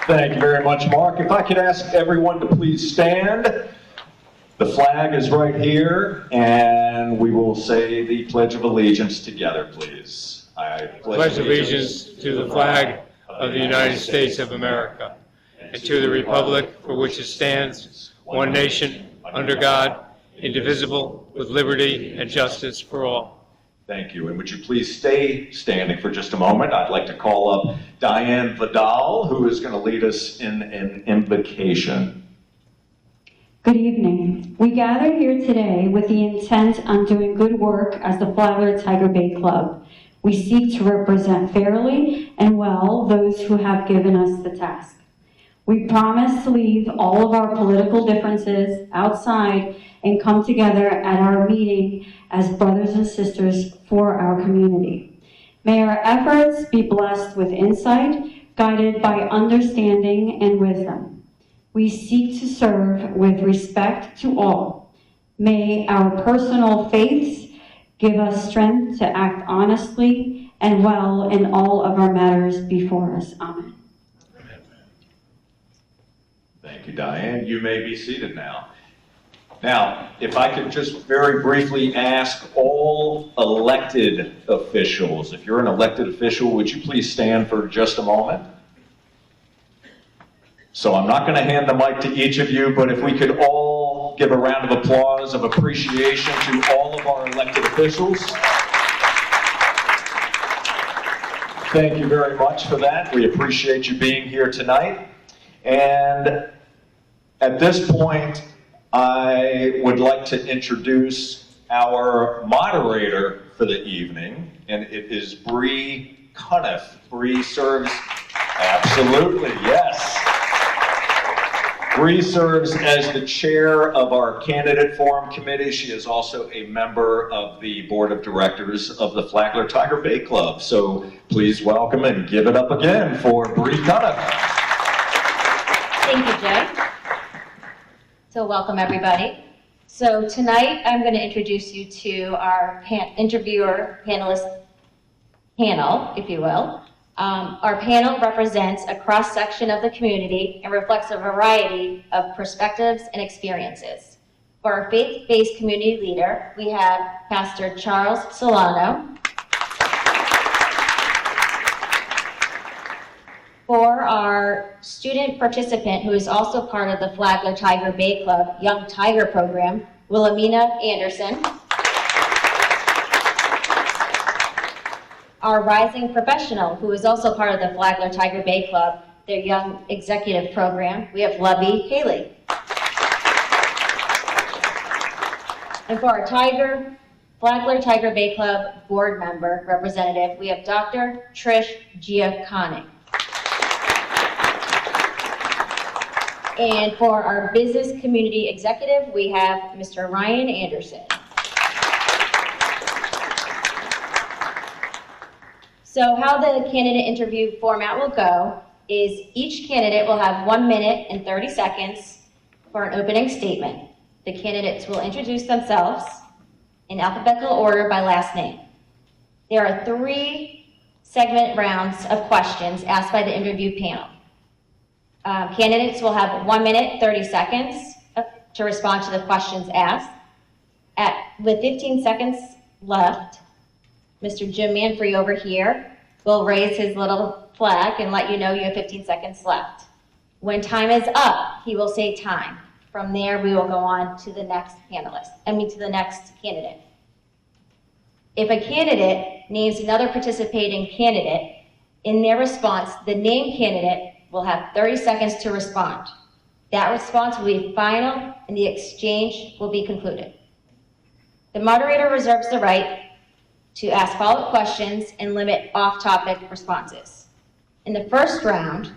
Thank you very much, Mark. If I could ask everyone to please stand. The flag is right here, and we will say the Pledge of Allegiance together, please. I pledge allegiance to the flag of the United States of America and to the republic for which it stands, one nation, under God, indivisible, with liberty and justice for all. Thank you. And would you please stay standing for just a moment? I'd like to call up Diane Vidal, who is going to lead us in an invocation. Good evening. We gather here today with the intent on doing good work as the Flagler Tiger Bay Club. We seek to represent fairly and well those who have given us the task. We promise to leave all of our political differences outside and come together at our meeting as brothers and sisters for our community. May our efforts be blessed with insight, guided by understanding and wisdom. We seek to serve with respect to all. May our personal faiths give us strength to act honestly and well in all of our matters before us. Amen. Thank you, Diane. You may be seated now. Now, if I could just very briefly ask all elected officials, if you're an elected official, would you please stand for just a moment? So I'm not going to hand the mic to each of you, but if we could all give a round of applause of appreciation to all of our elected officials. Thank you very much for that. We appreciate you being here tonight. And at this point, I would like to introduce our moderator for the evening, and it is Bree Cuniff. Bree serves, absolutely, yes. Bree serves as the chair of our candidate forum committee. She is also a member of the board of directors of the Flagler Tiger Bay Club. So please welcome and give it up again for Bree Cuniff. Thank you, Jay. So welcome, everybody. So tonight, I'm going to introduce you to our panelist panel, if you will. Our panel represents a cross-section of the community and reflects a variety of perspectives and experiences. For our faith-based community leader, we have Pastor Charles Solano. For our student participant, who is also part of the Flagler Tiger Bay Club Young Tiger Program, Wilhelmina Anderson. Our rising professional, who is also part of the Flagler Tiger Bay Club, their Young Executive Program, we have Lovey Haley. And for our Flagler Tiger Bay Club board member representative, we have Dr. Trish Giacconi. And for our business community executive, we have Mr. Ryan Anderson. So how the candidate interview format will go is each candidate will have 1 minute and 30 seconds for an opening statement. The candidates will introduce themselves in alphabetical order by last name. There are 3 segment rounds of questions asked by the interview panel. Candidates will have 1 minute, 30 seconds to respond to the questions asked. With 15 seconds left, Mr. Jim Manfrey over here will raise his little flag and let you know you have 15 seconds left. When time is up, he will say time. From there, we will go on to the next to the next candidate. If a candidate names another participating candidate, in their response, the named candidate will have 30 seconds to respond. That response will be final and the exchange will be concluded. The moderator reserves the right to ask follow-up questions and limit off-topic responses. In the first round,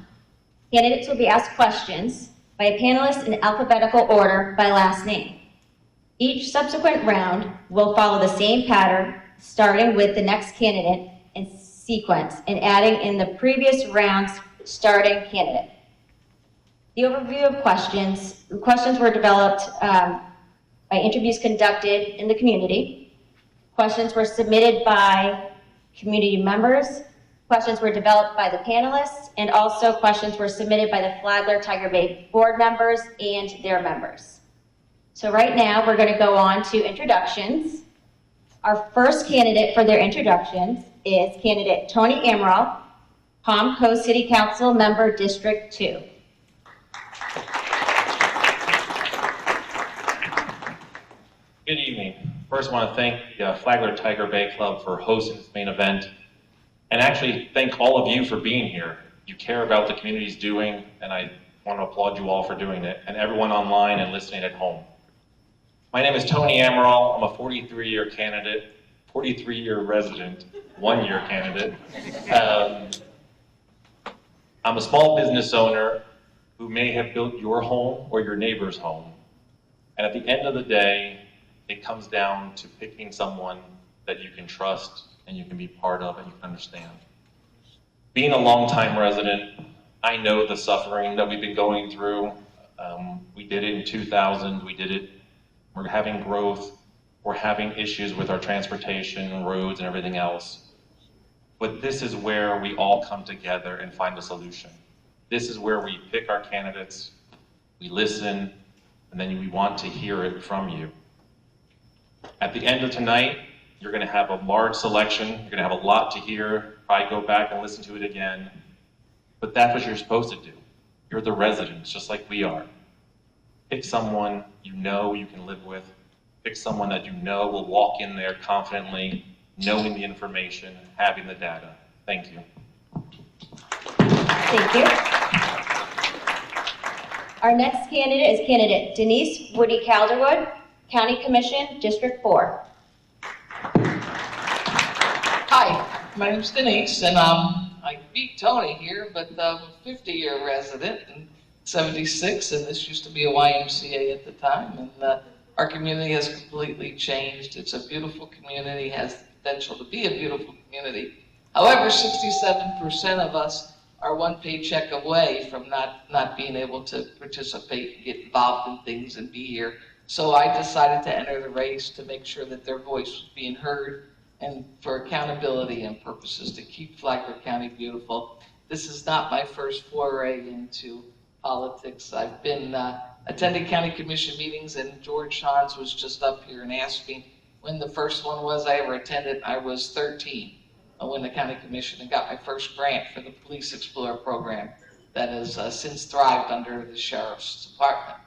candidates will be asked questions by a panelist in alphabetical order by last name. Each subsequent round will follow the same pattern, starting with the next candidate in sequence and adding in the previous round's starting candidate. The overview of questions. The questions were developed by interviews conducted in the community. Questions were submitted by community members Questions were developed by the panelists, and also questions were submitted by the Flagler Tiger Bay board members and their members. So right now, we're going to go on to introductions. Our first candidate for their introductions is candidate Tony Amaral, Palm Coast City Council Member District 2. Good evening. First, I want to thank the Flagler Tiger Bay Club for hosting this main event, and actually thank all of you for being here. You care about the community's doing, and I want to applaud you all for doing it, and everyone online and listening at home. My name is Tony Amaral. I'm a 43-year candidate, 43-year resident, 1-year candidate. I'm a small business owner who may have built your home or your neighbor's home. And at the end of the day, it comes down to picking someone that you can trust and you can be part of and you can understand. Being a longtime resident, I know the suffering that we've been going through. We did it in 2000, we did it. We're having growth, we're having issues with our transportation, roads, and everything else. But this is where we all come together and find a solution. This is where we pick our candidates, we listen, and then we want to hear it from you. At the end of tonight, you're going to have a large selection, you're going to have a lot to hear, probably go back and listen to it again. But that's what you're supposed to do. You're the residents, just like we are. Pick someone you know you can live with. Pick someone that you know will walk in there confidently, knowing the information, having the data. Thank you. Thank you. Our next candidate is candidate Denise Woody Calderwood, County Commission, District 4. Hi, my name's Denise, and I beat Tony here, but I'm a 50-year resident and 76, and this used to be a YMCA at the time, and our community has completely changed. It's a beautiful community, has the potential to be a beautiful community. However, 67% of us are one paycheck away from not being able to participate and get involved in things and be here. So I decided to enter the race to make sure that their voice was being heard and for accountability and purposes to keep Flagler County beautiful. This is not my first foray into politics. I've been attending county commission meetings, and George Shans was just up here and asked me when the first one was I ever attended. I was 13 when the county commission and got my first grant for the Police Explorer program that has since thrived under the Sheriff's Department.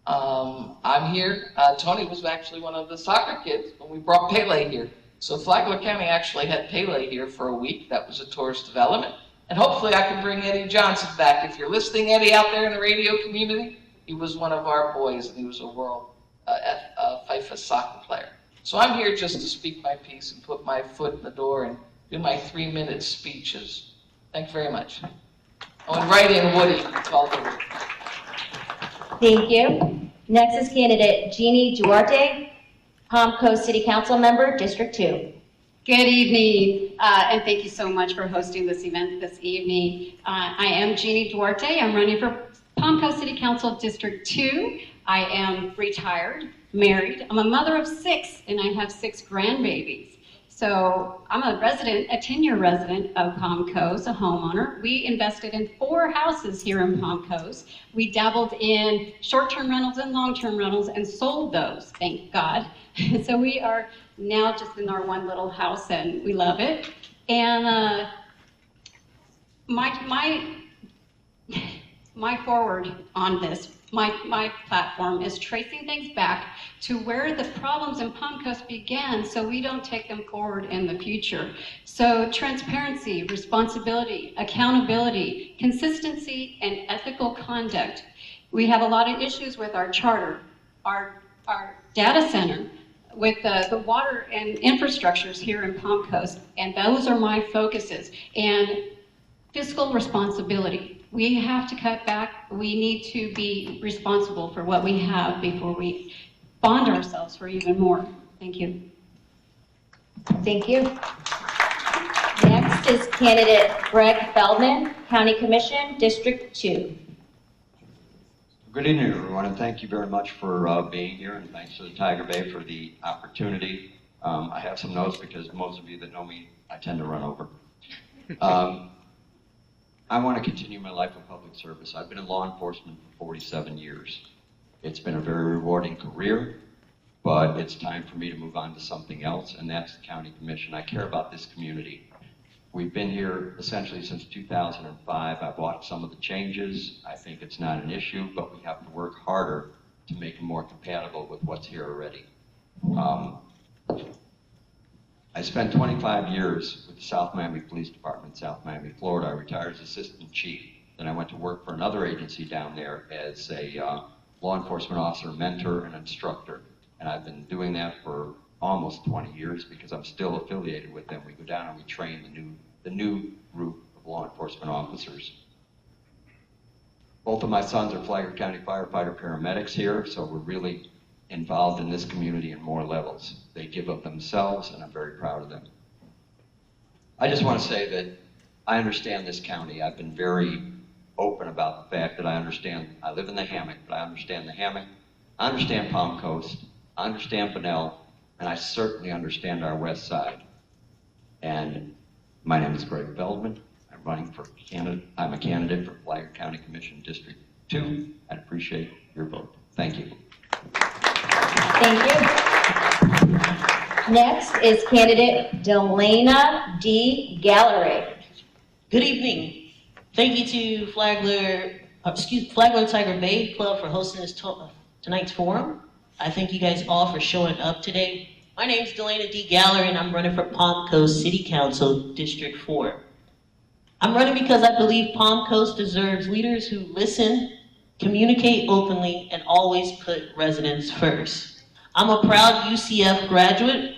I'm here. Tony was actually one of the soccer kids when we brought Pele here. So Flagler County actually had Pele here for a week. That was a tourist development. And hopefully I can bring Eddie Johnson back. If you're listening, Eddie, out there in the radio community, he was one of our boys, and he was a world FIFA soccer player. So I'm here just to speak my piece and put my foot in the door and do my 3-minute speeches. Thank you very much. I went right in Woody. Thank you. Next is candidate Jeannie Duarte, Palm Coast City Council Member, District 2. Good evening, and thank you so much for hosting this event this evening. I am Jeannie Duarte. I'm running for Palm Coast City Council District 2. I am retired, married. I'm a mother of 6, and I have 6 grandbabies. So I'm a resident, a 10-year resident of Palm Coast, a homeowner. We invested in 4 houses here in Palm Coast. We dabbled in short-term rentals and long-term rentals and sold those, thank God. So we are now just in our one little house, and we love it. And my forward on this, my platform is tracing things back to where the problems in Palm Coast began so we don't take them forward in the future. So transparency, responsibility, accountability, consistency, and ethical conduct. We have a lot of issues with our charter, our data center, with the water and infrastructures here in Palm Coast, and those are my focuses. And fiscal responsibility. We have to cut back. We need to be responsible for what we have before we bond ourselves for even more. Thank you. Thank you. Next is candidate Greg Feldman, County Commission, District 2. Good evening, everyone, and thank you very much for being here, and thanks to the Tiger Bay for the opportunity. I have some notes because most of you that know me, I tend to run over. I want to continue my life of public service. I've been in law enforcement for 47 years. It's been a very rewarding career, but it's time for me to move on to something else, and that's the county commission. I care about this community. We've been here essentially since 2005. I've watched some of the changes. I think it's not an issue, but we have to work harder to make them more compatible with what's here already. I spent 25 years with the South Miami Police Department, South Miami, Florida. I retired as assistant chief. Then I went to work for another agency down there as a law enforcement officer, mentor, and instructor. And I've been doing that for almost 20 years because I'm still affiliated with them. We go down and we train the new group of law enforcement officers. Both of my sons are Flagler County firefighter paramedics here, so we're really involved in this community in more levels. They give of themselves, and I'm very proud of them. I just want to say that I understand this county. I've been very open about the fact that I live in the hammock, but I understand the hammock. I understand Palm Coast. I understand Bunnell, and I certainly understand our west side. And my name is Greg Feldman. I'm a candidate for Flagler County Commission District 2. I'd appreciate your vote. Thank you. Thank you. Next is candidate Delana D. Gallery. Good evening. Thank you to Flagler Tiger Bay Club for hosting this tonight's forum. I thank you guys all for showing up today. My name is Delana D. Gallery, and I'm running for Palm Coast City Council, District 4. I'm running because I believe Palm Coast deserves leaders who listen, communicate openly, and always put residents first. I'm a proud UCF graduate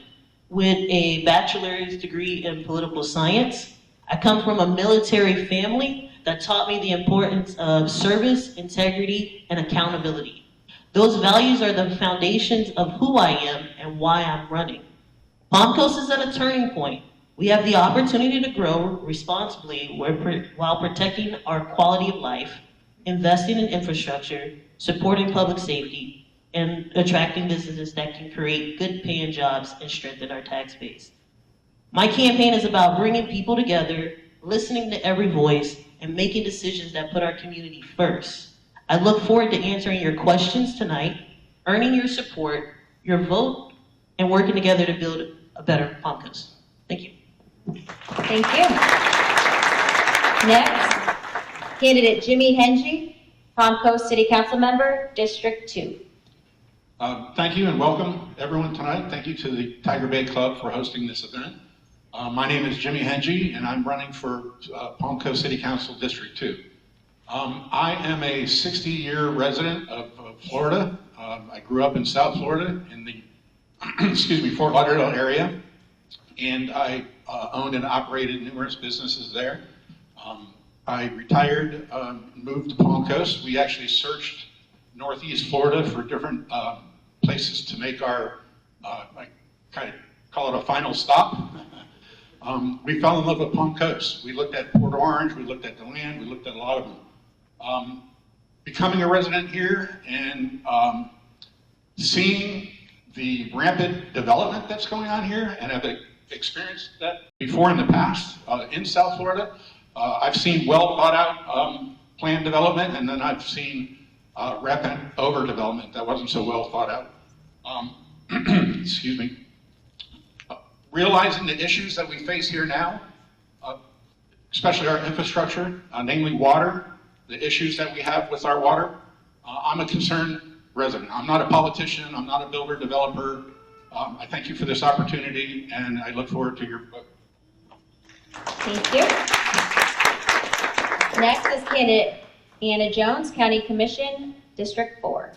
with a bachelor's degree in political science. I come from a military family that taught me the importance of service, integrity, and accountability. Those values are the foundations of who I am and why I'm running. Palm Coast is at a turning point. We have the opportunity to grow responsibly while protecting our quality of life, investing in infrastructure, supporting public safety, and attracting businesses that can create good paying jobs and strengthen our tax base. My campaign is about bringing people together, listening to every voice, and making decisions that put our community first. I look forward to answering your questions tonight, earning your support, your vote, and working together to build a better Palm Coast. Thank you. Thank you. Next, candidate Jimmy Henge, Palm Coast City Council Member, District 2. Thank you and welcome everyone tonight. Thank you to the Tiger Bay Club for hosting this event. My name is Jimmy Henge, and I'm running for Palm Coast City Council District 2. I am a 60-year resident of Florida. I grew up in South Florida in the Fort Lauderdale area, and I owned and operated numerous businesses there. I retired, moved to Palm Coast. We actually searched Northeast Florida for different places to make our, I kind of call it a final stop. We fell in love with Palm Coast. We looked at Port Orange, we looked at DeLand, we looked at a lot of them. Becoming a resident here and seeing the rampant development that's going on here, and have experienced that before in the past in South Florida. I've seen well thought out planned development, and then I've seen rampant overdevelopment that wasn't so well thought out. Excuse me. Realizing the issues that we face here now, especially our infrastructure, namely water, the issues that we have with our water. I'm a concerned resident. I'm not a politician. I'm not a builder developer. I thank you for this opportunity, and I look forward to your vote. Thank you. Next is candidate Anna Jones, County Commission, District 4.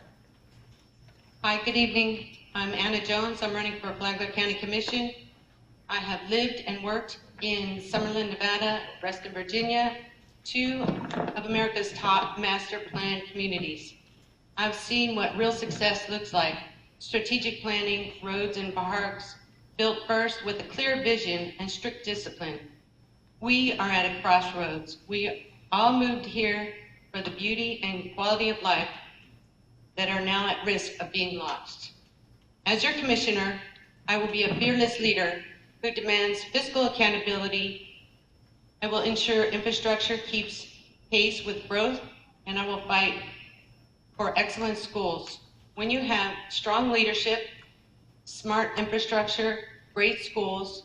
Hi, good evening. I'm Anna Jones. I'm running for Flagler County Commission. I have lived and worked in Summerlin, Nevada, Reston, Virginia, two of America's top master plan communities. I've seen what real success looks like. Strategic planning, roads and parks, built first with a clear vision and strict discipline. We are at a crossroads. We all moved here for the beauty and quality of life that are now at risk of being lost. As your commissioner, I will be a fearless leader who demands fiscal accountability, I will ensure infrastructure keeps pace with growth, and I will fight for excellent schools. When you have strong leadership, smart infrastructure, great schools,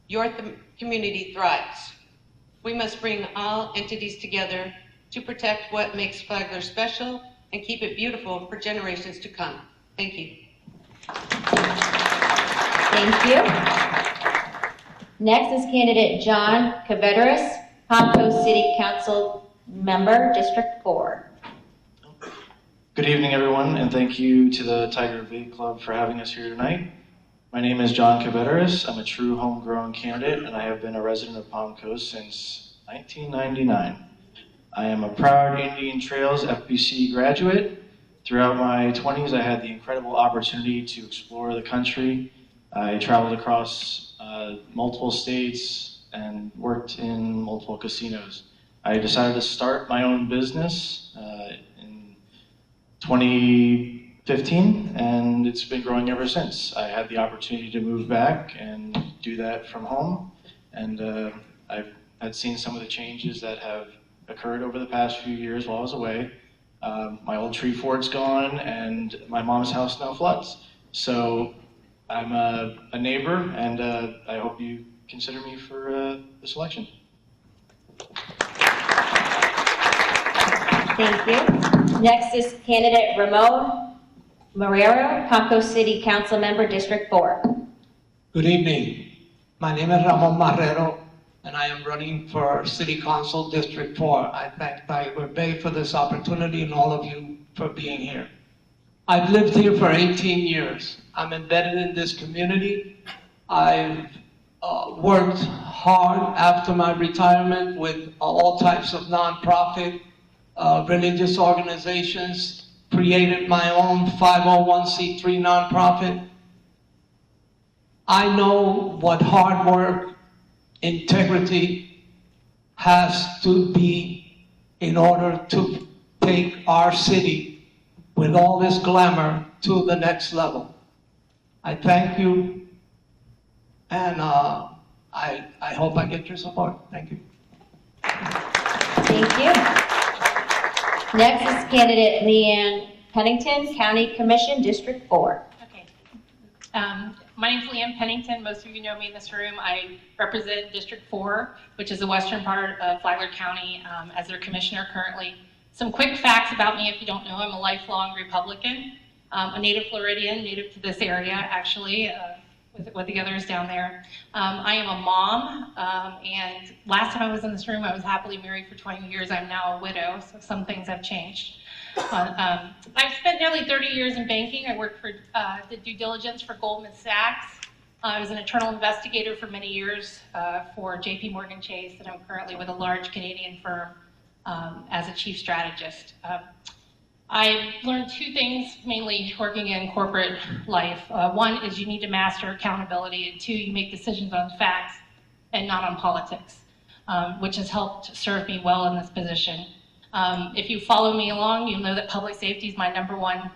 your community thrives. We must bring all entities together to protect what makes Flagler special and keep it beautiful for generations to come. Thank you. Thank you. Next is candidate John Cavederis, Palm City Council Member, District 4. Good evening, everyone, and thank you to the Tiger Bay Club for having us here tonight. My name is John Cavederis. I'm a true homegrown candidate, and I have been a resident of Palm Coast since 1999. I am a proud Indian Trails FBC graduate. Throughout my 20s, I had the incredible opportunity to explore the country. I traveled across multiple states and worked in multiple casinos. I decided to start my own business in 2015, and it's been growing ever since. I had the opportunity to move back and do that from home, and I've had seen some of the changes that have occurred over the past few years while I was away. My old tree fort's gone, and my mom's house now floods. So I'm a neighbor, and I hope you consider me for the selection. Thank you. Next is candidate Ramon Marrero, Palm City Council Member, District 4. Good evening. My name is Ramon Marrero, and I am running for City Council District 4. I thank Tiger Bay for this opportunity and all of you for being here. I've lived here for 18 years. I'm embedded in this community. I've worked hard after my retirement with all types of nonprofit, religious organizations, created my own 501c3 nonprofit. I know what hard work, integrity has to be in order to take our city with all this glamour to the next level. I thank you, and I hope I get your support. Thank you. Thank you. Next is candidate Leanne Pennington, County Commission, District 4. Okay. My name's Leanne Pennington. Most of you know me in this room. I represent District 4, which is the western part of Flagler County, as their commissioner currently. Some quick facts about me if you don't know. I'm a lifelong Republican, a native Floridian, native to this area actually, with the others down there. I am a mom, and last time I was in this room, I was happily married for 20 years. I'm now a widow, so some things have changed. I've spent nearly 30 years in banking. I worked for, did due diligence for Goldman Sachs. I was an internal investigator for many years for JP Morgan Chase, and I'm currently with a large Canadian firm as a chief strategist. I learned two things, mainly working in corporate life. One is you need to master accountability, and two, you make decisions on facts and not on politics, which has helped serve me well in this position. If you follow me along, you'll know that public safety is my #1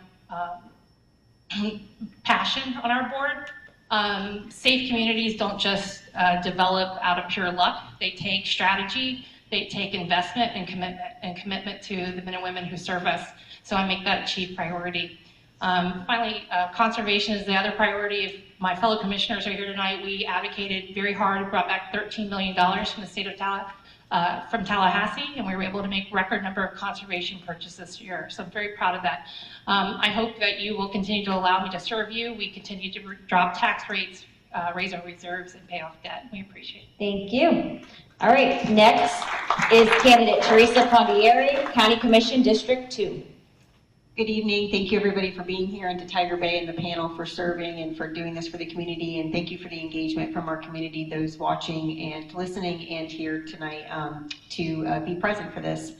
passion on our board. Safe communities don't just develop out of pure luck. They take strategy, they take investment and commitment to the men and women who serve us. So I make that a chief priority. Finally, conservation is the other priority. If my fellow commissioners are here tonight, we advocated very hard, brought back $13 million from the state of from Tallahassee, and we were able to make record number of conservation purchases this year. So I'm very proud of that. I hope that you will continue to allow me to serve you. We continue to drop tax rates, raise our reserves, and pay off debt. We appreciate it. Thank you. All right, next is candidate Teresa Pondieri, County Commission, District 2. Good evening. Thank you, everybody, for being here, and to Tiger Bay and the panel for serving and for doing this for the community. And thank you for the engagement from our community, those watching and listening and here tonight to be present for this.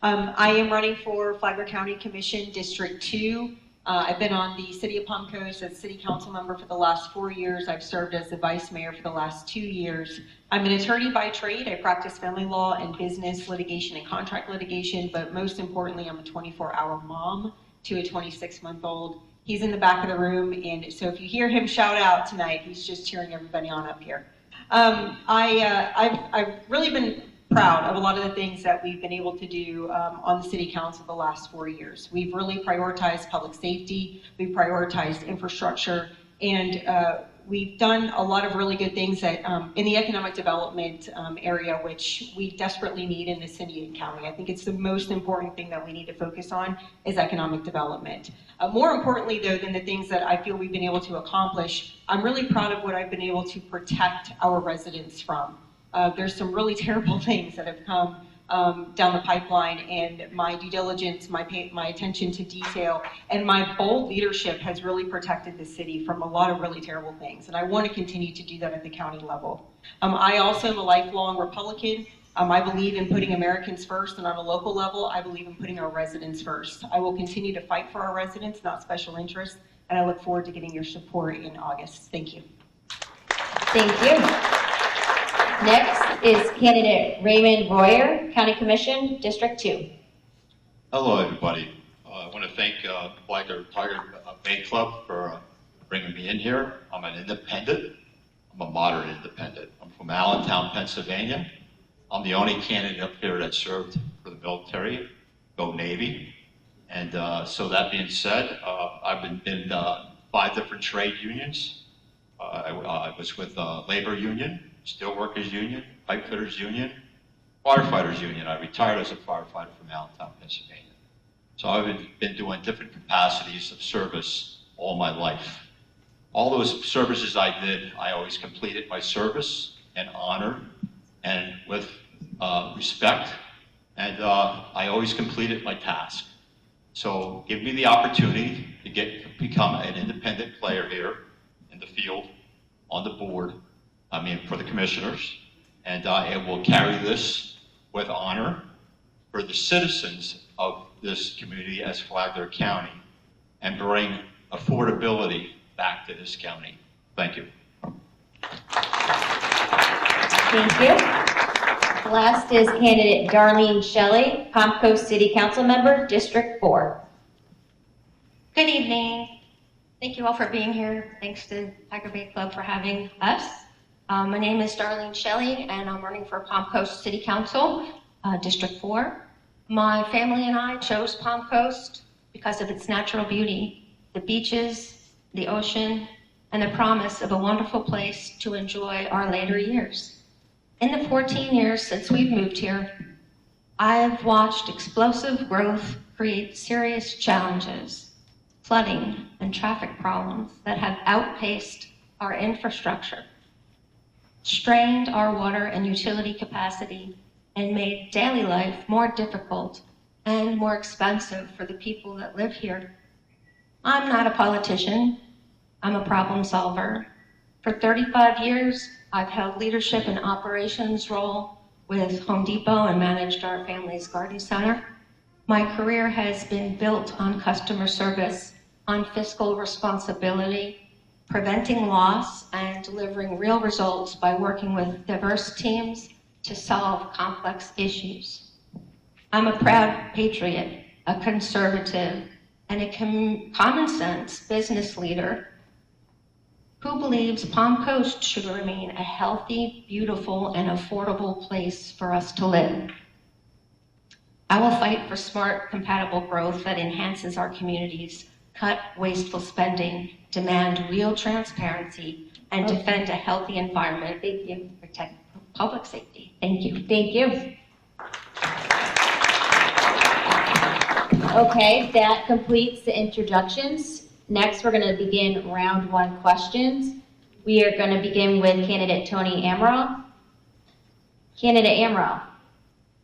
I am running for Flagler County Commission, District 2. I've been on the City of Palm Coast as City Council member for the last 4 years. I've served as the Vice Mayor for the last 2 years. I'm an attorney by trade. I practice family law and business litigation and contract litigation, but most importantly, I'm a 24-hour mom to a 26-month-old. He's in the back of the room, and so if you hear him shout out tonight, he's just cheering everybody on up here. I've really been proud of a lot of the things that we've been able to do on the city council the last 4 years. We've really prioritized public safety, we've prioritized infrastructure, and we've done a lot of really good things that, in the economic development area, which we desperately need in the city and county. I think it's the most important thing that we need to focus on is economic development. More importantly, though, than the things that I feel we've been able to accomplish, I'm really proud of what I've been able to protect our residents from. There's some really terrible things that have come down the pipeline, and my due diligence, my attention to detail, and my bold leadership has really protected the city from a lot of really terrible things. And I want to continue to do that at the county level. I also am a lifelong Republican. I believe in putting Americans first, and on a local level, I believe in putting our residents first. I will continue to fight for our residents, not special interests, and I look forward to getting your support in August. Thank you. Thank you. Next is candidate Raymond Royer, County Commission, District 2. Hello, everybody. I want to thank Flagler Tiger Bay Club for bringing me in here. I'm an independent. I'm a moderate independent. I'm from Allentown, Pennsylvania. I'm the only candidate up here that served for the military, go Navy. And so that being said, I've been in 5 different trade unions. I was with Labor Union, Steelworkers Union, Pipefitters Union, Firefighters Union. I retired as a firefighter from Allentown, Pennsylvania. So I've been doing different capacities of service all my life. All those services I did, I always completed my service and honor and with respect, and I always completed my task. So give me the opportunity to become an independent player here in the field, on the board, for the commissioners, and I will carry this with honor for the citizens of this community as Flagler County and bring affordability back to this county. Thank you. Thank you. Last is candidate Darlene Shelley, Palm Coast City Council Member, District 4. Good evening. Thank you all for being here. Thanks to Tiger Bay Club for having us. My name is Darlene Shelley, and I'm running for Palm Coast City Council, District 4. My family and I chose Palm Coast because of its natural beauty, the beaches, the ocean, and the promise of a wonderful place to enjoy our later years. In the 14 years since we've moved here, I've watched explosive growth create serious challenges, flooding and traffic problems that have outpaced our infrastructure, strained our water and utility capacity, and made daily life more difficult and more expensive for the people that live here. I'm not a politician. I'm a problem solver. For 35 years, I've held leadership and operations role with Home Depot and managed our family's garden center. My career has been built on customer service, on fiscal responsibility, preventing loss, and delivering real results by working with diverse teams to solve complex issues. I'm a proud patriot, a conservative, and a common sense business leader who believes Palm Coast should remain a healthy, beautiful, and affordable place for us to live. I will fight for smart, compatible growth that enhances our communities, cut wasteful spending, demand real transparency, and defend a healthy environment and protect public safety. Thank you. Thank you. Okay, that completes the introductions. Next, we're going to begin round 1 questions. We are going to begin with candidate Tony Amaral. Candidate Amaral,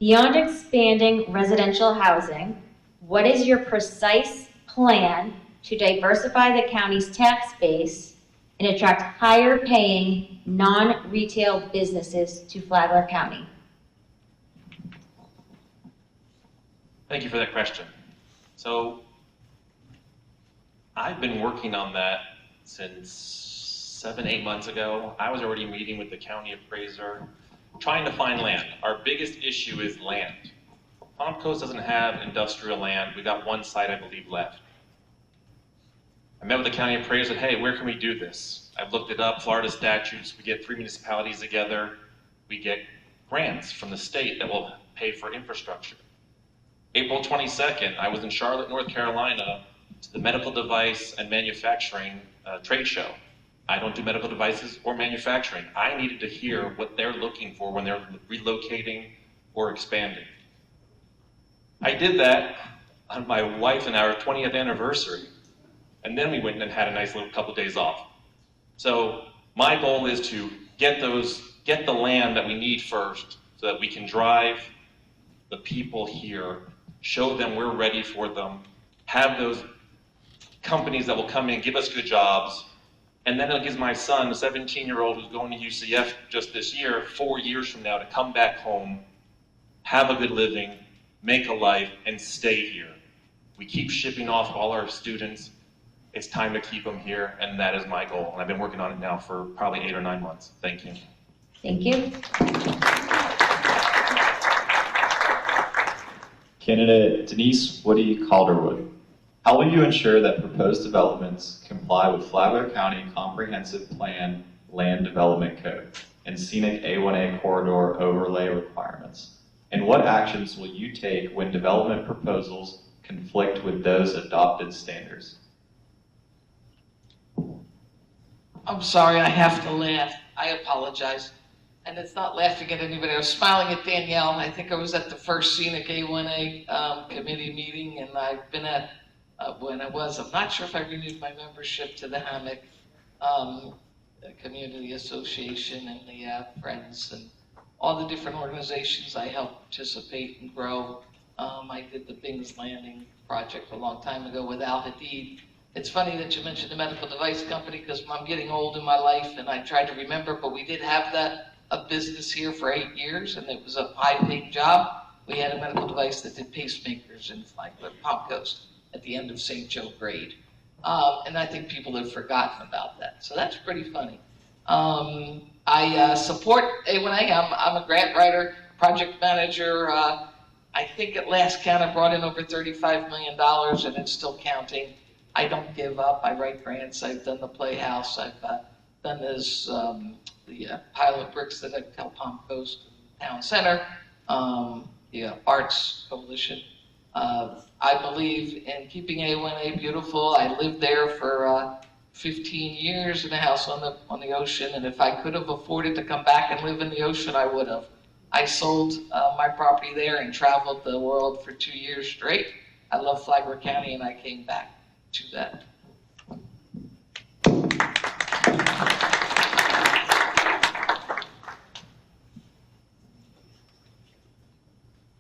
beyond expanding residential housing, what is your precise plan to diversify the county's tax base and attract higher paying non-retail businesses to Flagler County? Thank you for that question. So I've been working on that since 7-8 months ago. I was already meeting with the county appraiser, trying to find land. Our biggest issue is land. Palm Coast doesn't have industrial land. We got 1 site, I believe, left. I met with the county appraiser, hey, where can we do this? I've looked it up, Florida statutes, we get 3 municipalities together, we get grants from the state that will pay for infrastructure. April 22nd, I was in Charlotte, North Carolina, to the Medical Device and Manufacturing trade show. I don't do medical devices or manufacturing. I needed to hear what they're looking for when they're relocating or expanding. I did that on my wife and our 20th anniversary, and then we went and had a nice little couple days off. So my goal is to get the land that we need first so that we can drive the people here, show them we're ready for them, have those companies that will come in, give us good jobs, and then it gives my son, a 17-year-old who's going to UCF just this year, 4 years from now, to come back home, have a good living, make a life, and stay here. We keep shipping off all our students. It's time to keep them here, and that is my goal. And I've been working on it now for probably 8 or 9 months. Thank you. Thank you. Candidate Denise Woody Calderwood, how will you ensure that proposed developments comply with Flagler County Comprehensive Plan Land Development Code and Scenic A1A Corridor Overlay requirements? And what actions will you take when development proposals conflict with those adopted standards? I'm sorry, I have to laugh. I apologize. And it's not laughing at anybody. I was smiling at Danielle. I think I was at the first Scenic A1A committee meeting, and I've been at, I'm not sure if I renewed my membership to the Hammock Community Association and the Friends and all the different organizations I helped participate and grow. I did the Bing's Landing project a long time ago with Al Hadid. It's funny that you mentioned the medical device company because I'm getting old in my life and I tried to remember, but we did have a business here for 8 years and it was a high-paying job. We had a medical device that did pacemakers in Flagler, Palm Coast at the end of St. Joe grade. And I think people have forgotten about that. So that's pretty funny. I support A1A. I'm a grant writer, project manager. I think at last count I brought in over $35 million and it's still counting. I don't give up. I write grants. I've done the Playhouse. I've done this, the pilot bricks that I tell Palm Coast Town Center, the Arts Coalition. I believe in keeping A1A beautiful. I lived there for 15 years in a house on the ocean, and if I could have afforded to come back and live in the ocean, I would have. I sold my property there and traveled the world for 2 years straight. I love Flagler County, and I came back to that.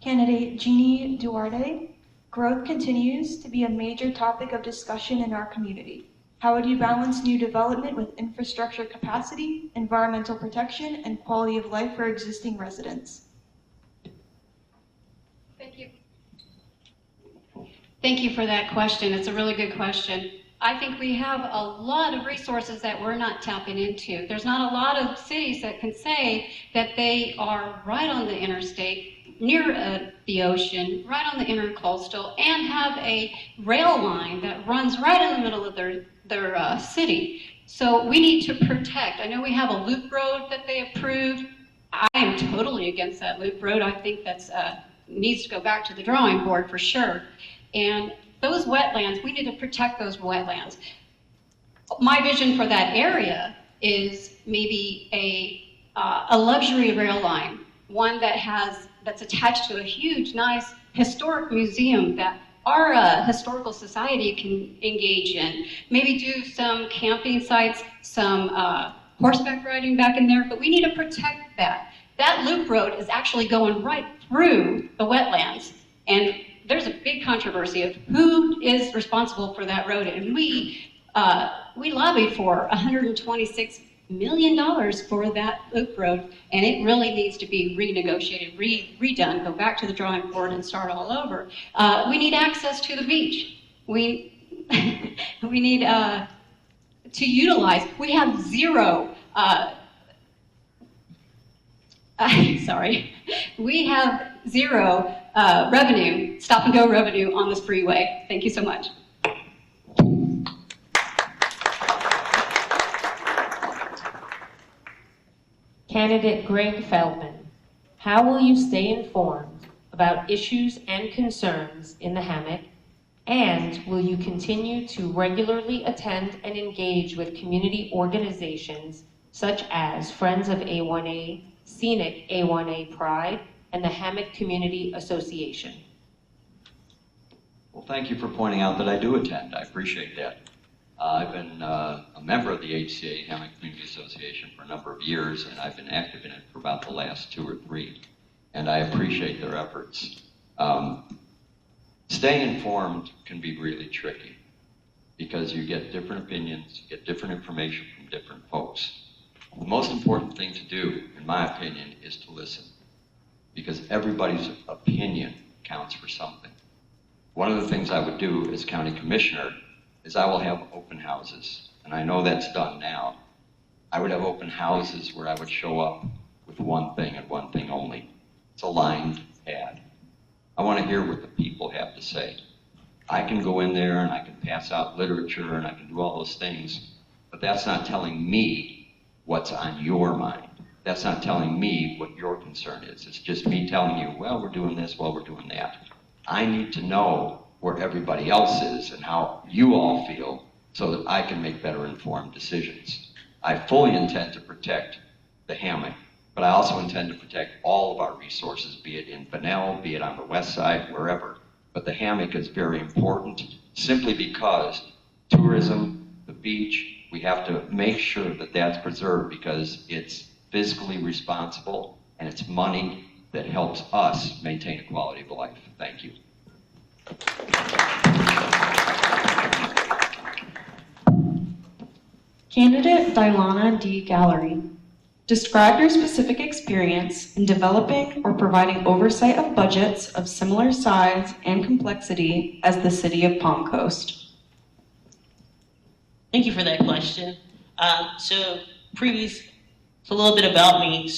Candidate Jeannie Duarte, growth continues to be a major topic of discussion in our community. How would you balance new development with infrastructure capacity, environmental protection, and quality of life for existing residents? Thank you. Thank you for that question. It's a really good question. I think we have a lot of resources that we're not tapping into. There's not a lot of cities that can say that they are right on the interstate, near the ocean, right on the intercoastal, and have a rail line that runs right in the middle of their city. So we need to protect. I know we have a loop road that they approved. I am totally against that loop road. I think that's needs to go back to the drawing board for sure. And those wetlands, we need to protect those wetlands. My vision for that area is maybe a luxury rail line, one that's attached to a huge, nice historic museum that our historical society can engage in. Maybe do some camping sites, some horseback riding back in there, but we need to protect that. That loop road is actually going right through the wetlands, and there's a big controversy of who is responsible for that road, and we lobbied for $126 million for that loop road, and it really needs to be renegotiated, redone, go back to the drawing board and start all over. We need access to the beach. We need to utilize. We have zero. We have zero revenue, stop and go revenue on this freeway. Thank you so much. Candidate Greg Feldman, how will you stay informed about issues and concerns in the hammock? And will you continue to regularly attend and engage with community organizations such as Friends of A1A, Scenic A1A Pride, and the Hammock Community Association? Well, thank you for pointing out that I do attend. I appreciate that. I've been a member of the HCA, Hammock Community Association, for a number of years, and I've been active in it for about the last 2 or 3. And I appreciate their efforts. Staying informed can be really tricky because you get different opinions, you get different information from different folks. The most important thing to do, in my opinion, is to listen, because everybody's opinion counts for something. One of the things I would do as county commissioner is I will have open houses, and I know that's done now. I would have open houses where I would show up with one thing and one thing only. It's a lined ad. I want to hear what the people have to say. I can go in there and I can pass out literature and I can do all those things, but that's not telling me what's on your mind. That's not telling me what your concern is. It's just me telling you, well, we're doing this, well, we're doing that. I need to know where everybody else is and how you all feel so that I can make better informed decisions. I fully intend to protect the hammock, but I also intend to protect all of our resources, be it in Bunnell, be it on the west side, wherever. But the hammock is very important simply because tourism, the beach, we have to make sure that that's preserved because it's fiscally responsible and it's money that helps us maintain a quality of life. Thank you. Candidate Dilana D. Gallery, describe your specific experience in developing or providing oversight of budgets of similar size and complexity as the city of Palm Coast. Thank you for that question. A little bit about me.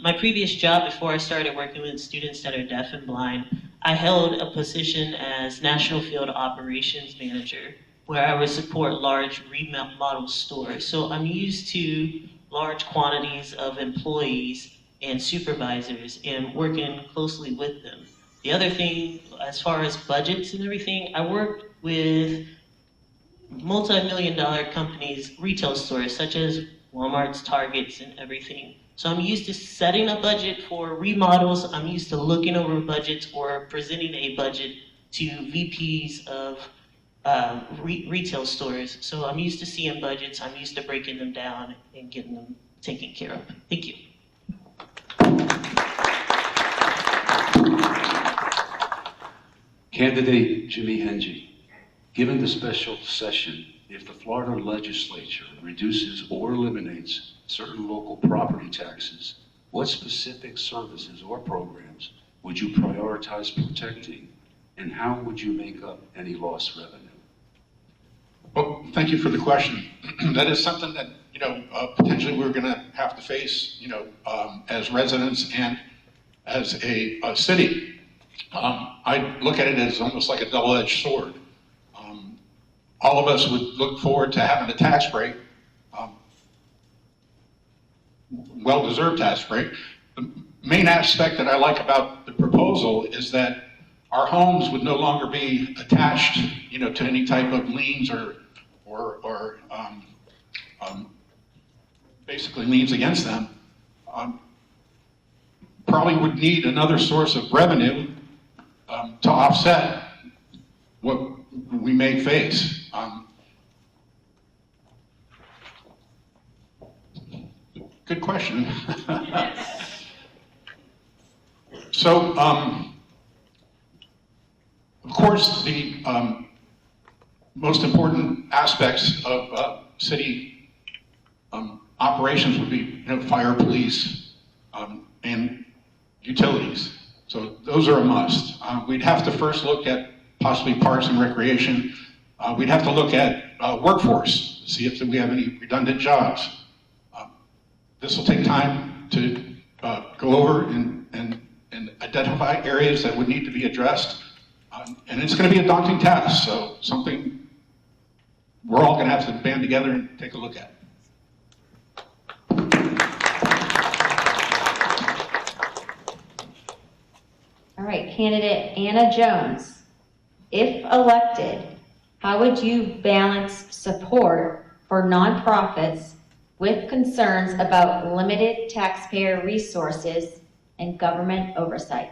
My previous job before I started working with students that are deaf and blind, I held a position as National Field Operations Manager, where I would support large remodel stores. So I'm used to large quantities of employees and supervisors and working closely with them. The other thing, as far as budgets and everything, I worked with multi-million-dollar companies, retail stores, such as Walmart's, Target's, and everything. So I'm used to setting a budget for remodels. I'm used to looking over budgets or presenting a budget to VPs of retail stores. So I'm used to seeing budgets. I'm used to breaking them down and getting them taken care of. Thank you. Candidate Jimmy Henge, given the special session, if the Florida legislature reduces or eliminates certain local property taxes, what specific services or programs would you prioritize protecting, and how would you make up any lost revenue? Well, thank you for the question. That is something that, potentially we're going to have to face, as residents and as a city. I look at it as almost like a double-edged sword. All of us would look forward to having a tax break, well-deserved tax break. The main aspect that I like about the proposal is that our homes would no longer be attached, to any type of liens or basically liens against them. Probably would need another source of revenue to offset what we may face. Good question. So, of course, the most important aspects of city operations would be, fire, police, and utilities. So those are a must. We'd have to first look at possibly parks and recreation. We'd have to look at workforce, see if we have any redundant jobs. This will take time to go over and identify areas that would need to be addressed. And it's going to be a daunting task, so something we're all going to have to band together and take a look at. candidate Anna Jones, if elected, how would you balance support for nonprofits with concerns about limited taxpayer resources and government oversight?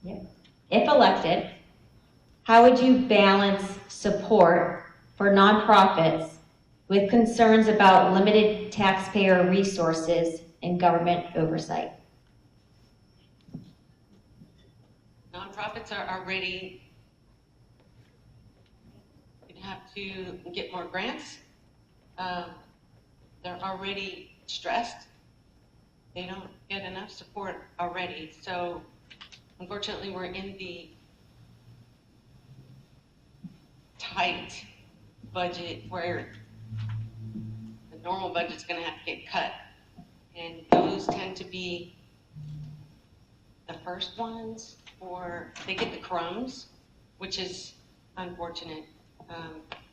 Yep. If elected, how would you balance support for nonprofits with concerns about limited taxpayer resources and government oversight? Nonprofits are already, you'd have to get more grants. They're already stressed. They don't get enough support already. So unfortunately, we're in the tight budget where the normal budget's going to have to get cut. And those tend to be the first ones, or they get the crumbs, which is unfortunate.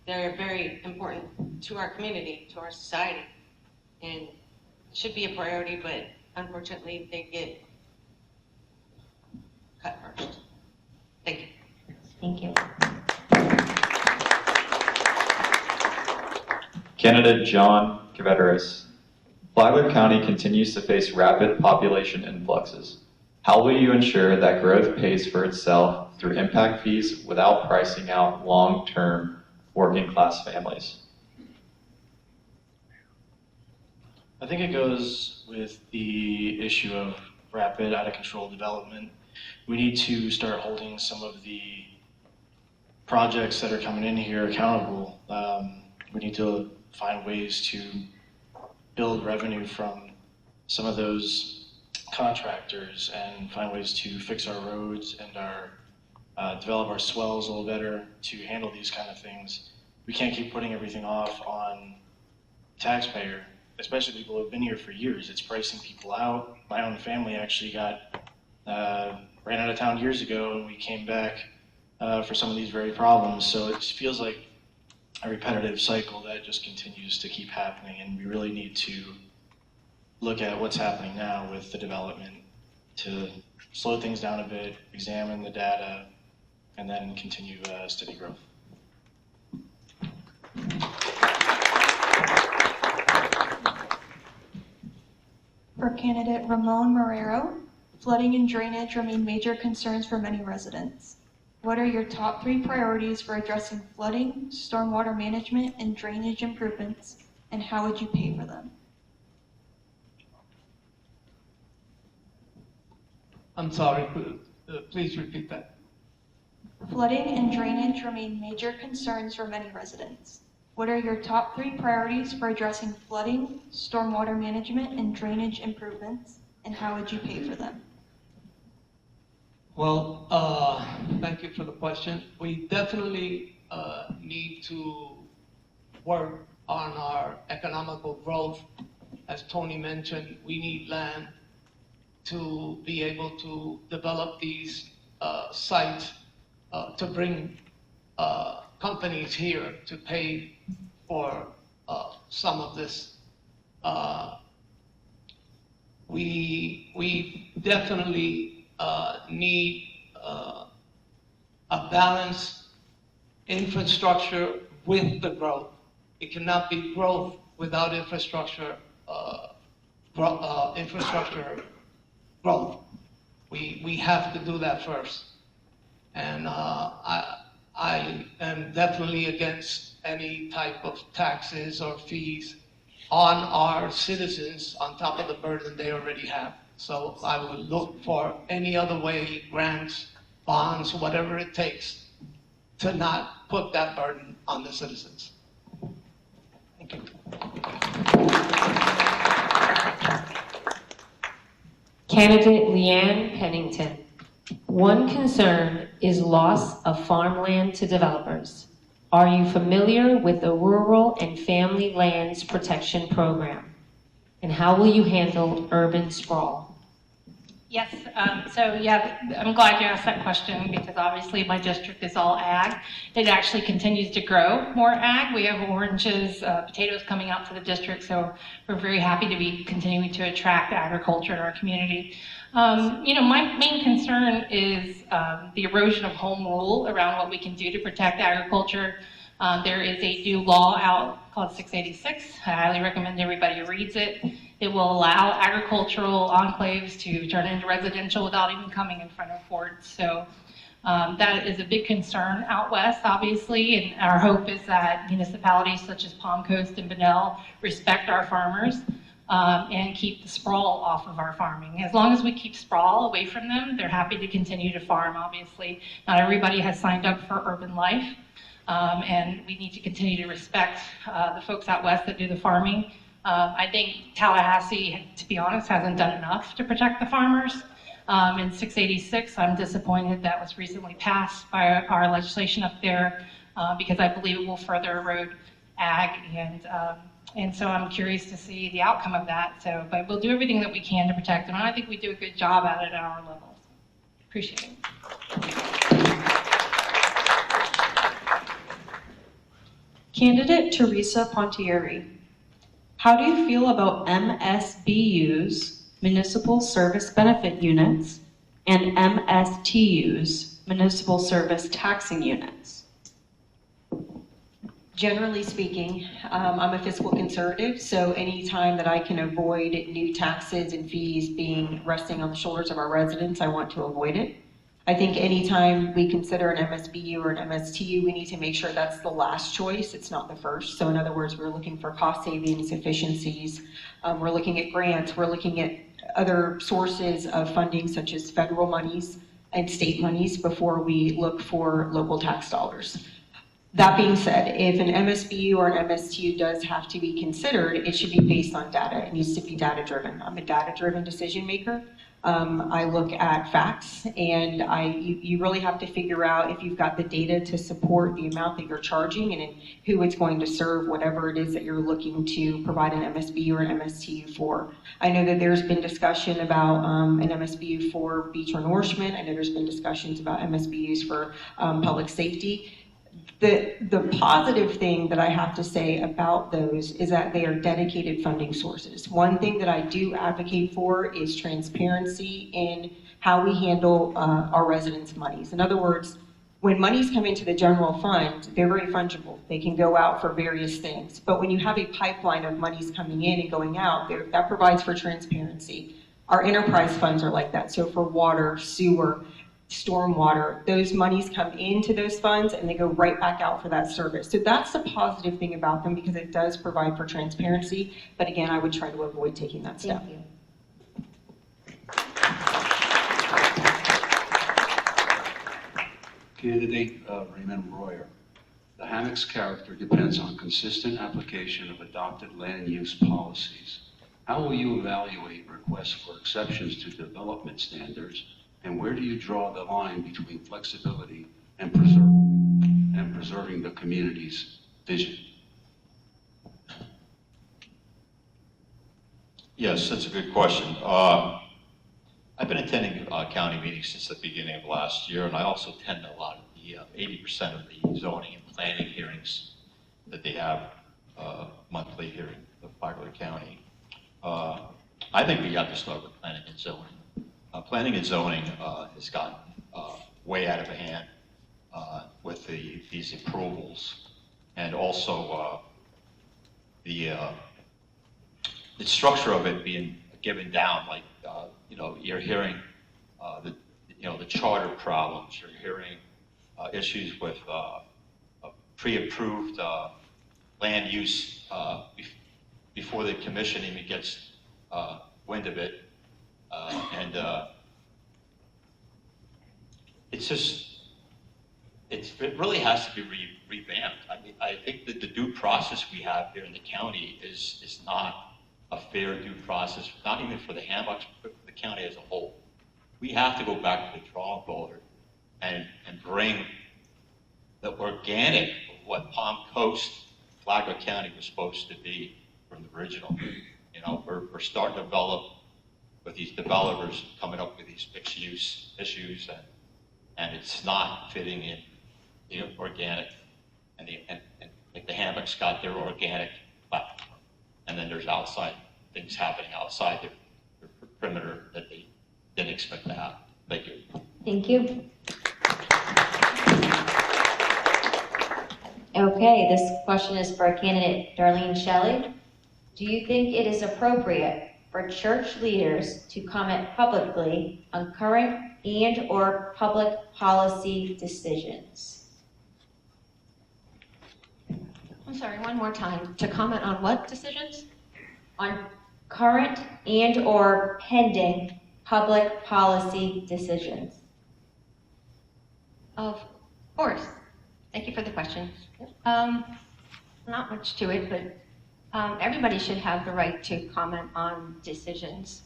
They're very important to our community, to our society, and should be a priority, but unfortunately they get cut first. Thank you. Thank you. Candidate John Caveteris. Flagler County continues to face rapid population influxes. How will you ensure that growth pays for itself through impact fees without pricing out long-term working-class families? I think it goes with the issue of rapid, out-of-control development. We need to start holding some of the projects that are coming in here accountable. We need to find ways to build revenue from some of those contractors and find ways to fix our roads and develop our swells a little better to handle these kind of things. We can't keep putting everything off on taxpayer, especially people who have been here for years. It's pricing people out. My own family actually ran out of town years ago, and we came back for some of these very problems. So it just feels like a repetitive cycle that just continues to keep happening, and we really need to look at what's happening now with the development to slow things down a bit, examine the data, and then continue steady growth. For candidate Ramon Marrero, flooding and drainage remain major concerns for many residents. What are your top 3 priorities for addressing flooding, stormwater management, and drainage improvements, and how would you pay for them? I'm sorry, please repeat that. Flooding and drainage remain major concerns for many residents. What are your top 3 priorities for addressing flooding, stormwater management, and drainage improvements, and how would you pay for them? Well, thank you for the question. We definitely need to work on our economical growth. As Tony mentioned, we need land to be able to develop these sites, to bring companies here to pay for some of this. We definitely need a balanced infrastructure with the growth. It cannot be growth without infrastructure growth. We have to do that first. And I am definitely against any type of taxes or fees on our citizens on top of the burden they already have. So I would look for any other way, grants, bonds, whatever it takes, to not put that burden on the citizens. Thank you. Candidate Leanne Pennington. One concern is loss of farmland to developers. Are you familiar with the Rural and Family Lands Protection Program? And how will you handle urban sprawl? Yes, so yeah, I'm glad you asked that question because obviously my district is all ag. It actually continues to grow more ag. We have oranges, potatoes coming out to the district, so we're very happy to be continuing to attract agriculture in our community. My main concern is the erosion of home rule around what we can do to protect agriculture. There is a new law out called 686. I highly recommend everybody reads it. It will allow agricultural enclaves to turn into residential without even coming in front of boards. So that is a big concern out west, obviously, and our hope is that municipalities such as Palm Coast and Bunnell respect our farmers and keep the sprawl off of our farming. As long as we keep sprawl away from them, they're happy to continue to farm, obviously. Not everybody has signed up for urban life, and we need to continue to respect the folks out west that do the farming. I think Tallahassee, to be honest, hasn't done enough to protect the farmers. In 686, I'm disappointed that was recently passed by our legislation up there because I believe it will further erode ag, and so I'm curious to see the outcome of that. So, but we'll do everything that we can to protect them, and I think we do a good job at it at our levels. Appreciate it. Candidate Teresa Pontieri. How do you feel about MSBUs, Municipal Service Benefit Units, and MSTUs, Municipal Service Taxing Units? Generally speaking, I'm a fiscal conservative, so anytime that I can avoid new taxes and fees resting on the shoulders of our residents, I want to avoid it. I think anytime we consider an MSBU or an MSTU, we need to make sure that's the last choice, it's not the first. So in other words, we're looking for cost savings, efficiencies, we're looking at grants, we're looking at other sources of funding such as federal monies and state monies before we look for local tax dollars. That being said, if an MSBU or an MSTU does have to be considered, it should be based on data. It needs to be data-driven. I'm a data-driven decision maker. I look at facts, and you really have to figure out if you've got the data to support the amount that you're charging and who it's going to serve, whatever it is that you're looking to provide an MSBU or an MSTU for. I know that there's been discussion about an MSBU for beach or nourishment. I know there's been discussions about MSBUs for public safety. The positive thing that I have to say about those is that they are dedicated funding sources. One thing that I do advocate for is transparency in how we handle our residents' monies. In other words, when monies come into the general fund, they're very fungible. They can go out for various things. But when you have a pipeline of monies coming in and going out, that provides for transparency. Our enterprise funds are like that. So for water, sewer, stormwater, those monies come into those funds and they go right back out for that service. So that's the positive thing about them because it does provide for transparency. But again, I would try to avoid taking that step. Thank you. Candidate Raymond Royer. The Hammock's character depends on consistent application of adopted land use policies. How will you evaluate requests for exceptions to development standards, and where do you draw the line between flexibility and preserving the community's vision? Yes, that's a good question. I've been attending county meetings since the beginning of last year, and I also attend a lot of the 80% of the zoning and planning hearings that they have monthly here in the Flagler County. I think we have to start with planning and zoning. Planning and zoning has gotten way out of hand with these approvals, and also the structure of it being given down. Like you're hearing the charter problems. You're hearing issues with pre-approved land use before the commission even gets wind of it. And it really has to be revamped. I mean, I think that the due process we have here in the county is not a fair due process, not even for the Hammocks, but for the county as a whole. We have to go back to the drawing board and bring the organic of what Palm Coast, Flagler County was supposed to be from the original. We're starting to develop with these developers coming up with these mixed use issues, and it's not fitting in the organic, and like the hammocks got their organic platform, and then there's outside things happening outside the perimeter that they didn't expect to happen. Thank you. Thank you. Okay, this question is for candidate Darlene Shelley. Do you think it is appropriate for church leaders to comment publicly on current and/or public policy decisions? I'm sorry, one more time. To comment on what decisions? On current and/or pending public policy decisions. Of course. Thank you for the question. Not much to it, but everybody should have the right to comment on decisions.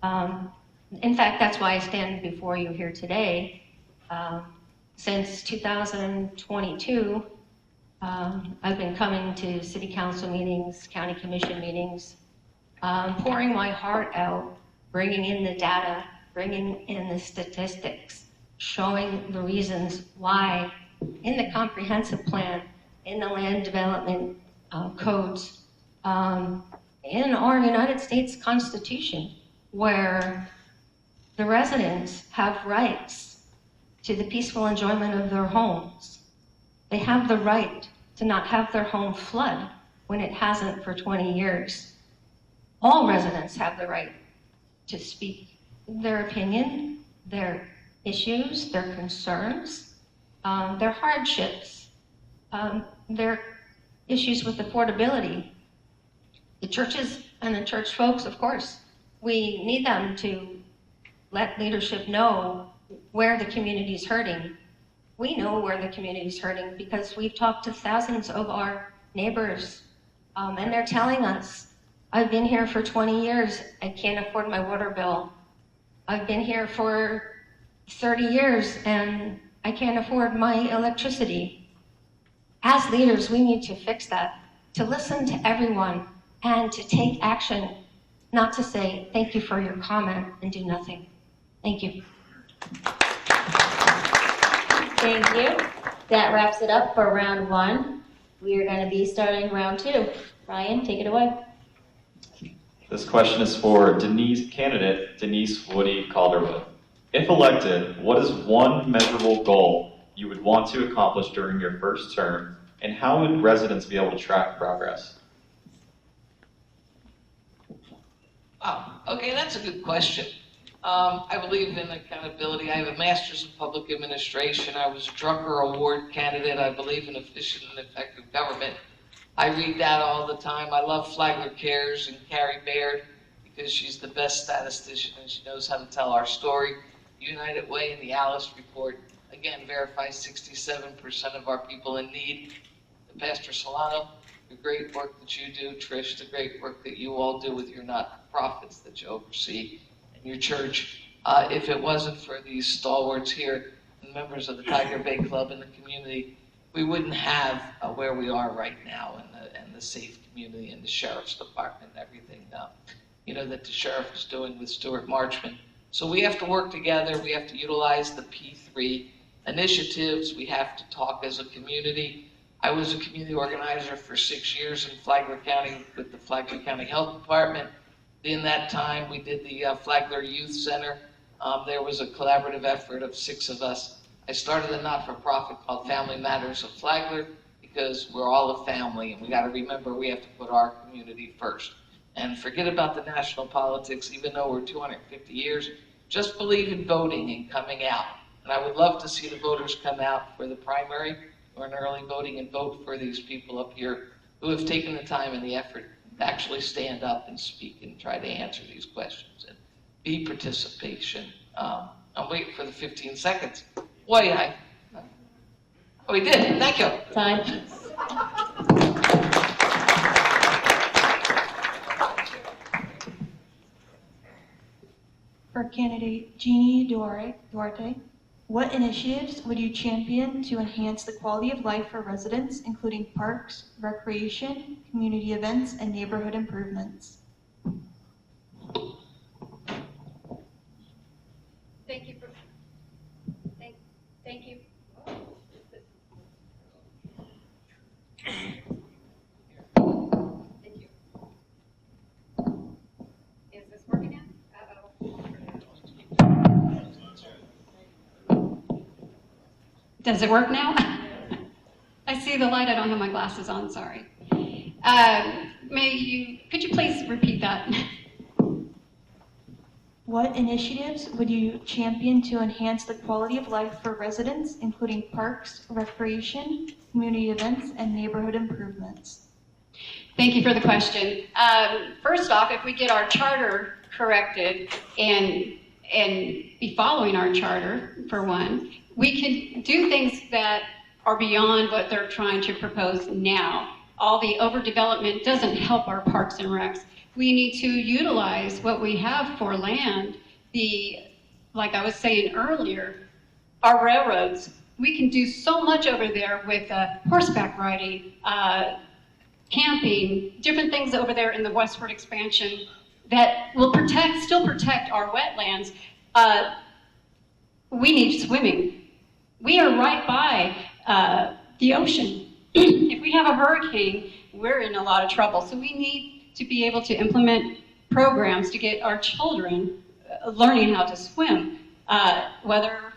In fact, that's why I stand before you here today. Since 2022, I've been coming to city council meetings, county commission meetings, pouring my heart out, bringing in the data, bringing in the statistics, showing the reasons why in the comprehensive plan, in the land development codes, in our United States Constitution, where the residents have rights to the peaceful enjoyment of their homes. They have the right to not have their home flood when it hasn't for 20 years. All residents have the right to speak their opinion, their issues, their concerns, their hardships, their issues with affordability. The churches and the church folks, of course, we need them to let leadership know where the community is hurting. We know where the community is hurting because we've talked to thousands of our neighbors, and they're telling us, I've been here for 20 years, I can't afford my water bill. I've been here for 30 years and I can't afford my electricity. As leaders, we need to fix that, to listen to everyone and to take action, not to say, thank you for your comment and do nothing. Thank you. Thank you. That wraps it up for round one. We are going to be starting round two. Ryan, take it away. This question is for candidate Denise Woody Calderwood. If elected, what is one measurable goal you would want to accomplish during your first term, and how would residents be able to track progress? Okay, that's a good question. I believe in accountability. I have a master's in public administration. I was a Drucker Award candidate. I believe in efficient and effective government. I read that all the time. I love Flagler Cares and Carrie Baird because she's the best statistician and she knows how to tell our story. United Way and the Alice Report, again, verifies 67% of our people in need. Pastor Solano, the great work that you do, Trish, the great work that you all do with your not-for-profits that you oversee and your church. If it wasn't for these stalwarts here and members of the Tiger Bay Club and the community, we wouldn't have where we are right now and the safe community and the sheriff's department and everything that the sheriff is doing with Stuart Marchman. So we have to work together. We have to utilize the P3 initiatives. We have to talk as a community. I was a community organizer for 6 years in Flagler County with the Flagler County Health Department. In that time, we did the Flagler Youth Center. There was a collaborative effort of 6 of us. I started a not-for-profit called Family Matters of Flagler because we're all a family and we got to remember we have to put our community first. And forget about the national politics, even though we're 250 years, just believe in voting and coming out. And I would love to see the voters come out for the primary or an early voting and vote for these people up here who have taken the time and the effort to actually stand up and speak and try to answer these questions and be participation. I'm waiting for the 15 seconds. Boy, we did. Thank you. Time. For candidate Jeannie Duarte, what initiatives would you champion to enhance the quality of life for residents, including parks, recreation, community events, and neighborhood improvements? Does it work now? I see the light. I don't have my glasses on, sorry. Could you please repeat that? What initiatives would you champion to enhance the quality of life for residents, including parks, recreation, community events, and neighborhood improvements? Thank you for the question. First off, if we get our charter corrected and be following our charter, for one, we can do things that are beyond what they're trying to propose now. All the overdevelopment doesn't help our parks and recs. We need to utilize what we have for land. Like I was saying earlier, our railroads, we can do so much over there with horseback riding, camping, different things over there in the westward expansion that will still protect our wetlands. We need swimming. We are right by the ocean. If we have a hurricane, we're in a lot of trouble. So we need to be able to implement programs to get our children learning how to swim. Whether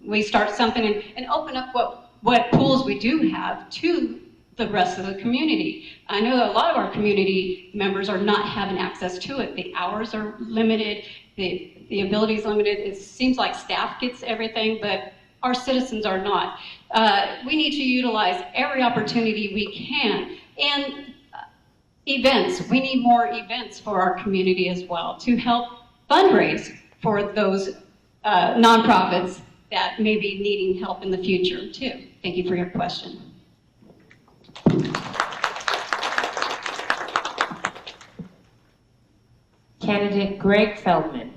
we start something and open up what pools we do have to the rest of the community. I know a lot of our community members are not having access to it. The hours are limited, the ability is limited. It seems like staff gets everything, but our citizens are not. We need to utilize every opportunity we can. And events, we need more events for our community as well to help fundraise for those nonprofits that may be needing help in the future too. Thank you for your question. Candidate Greg Feldman.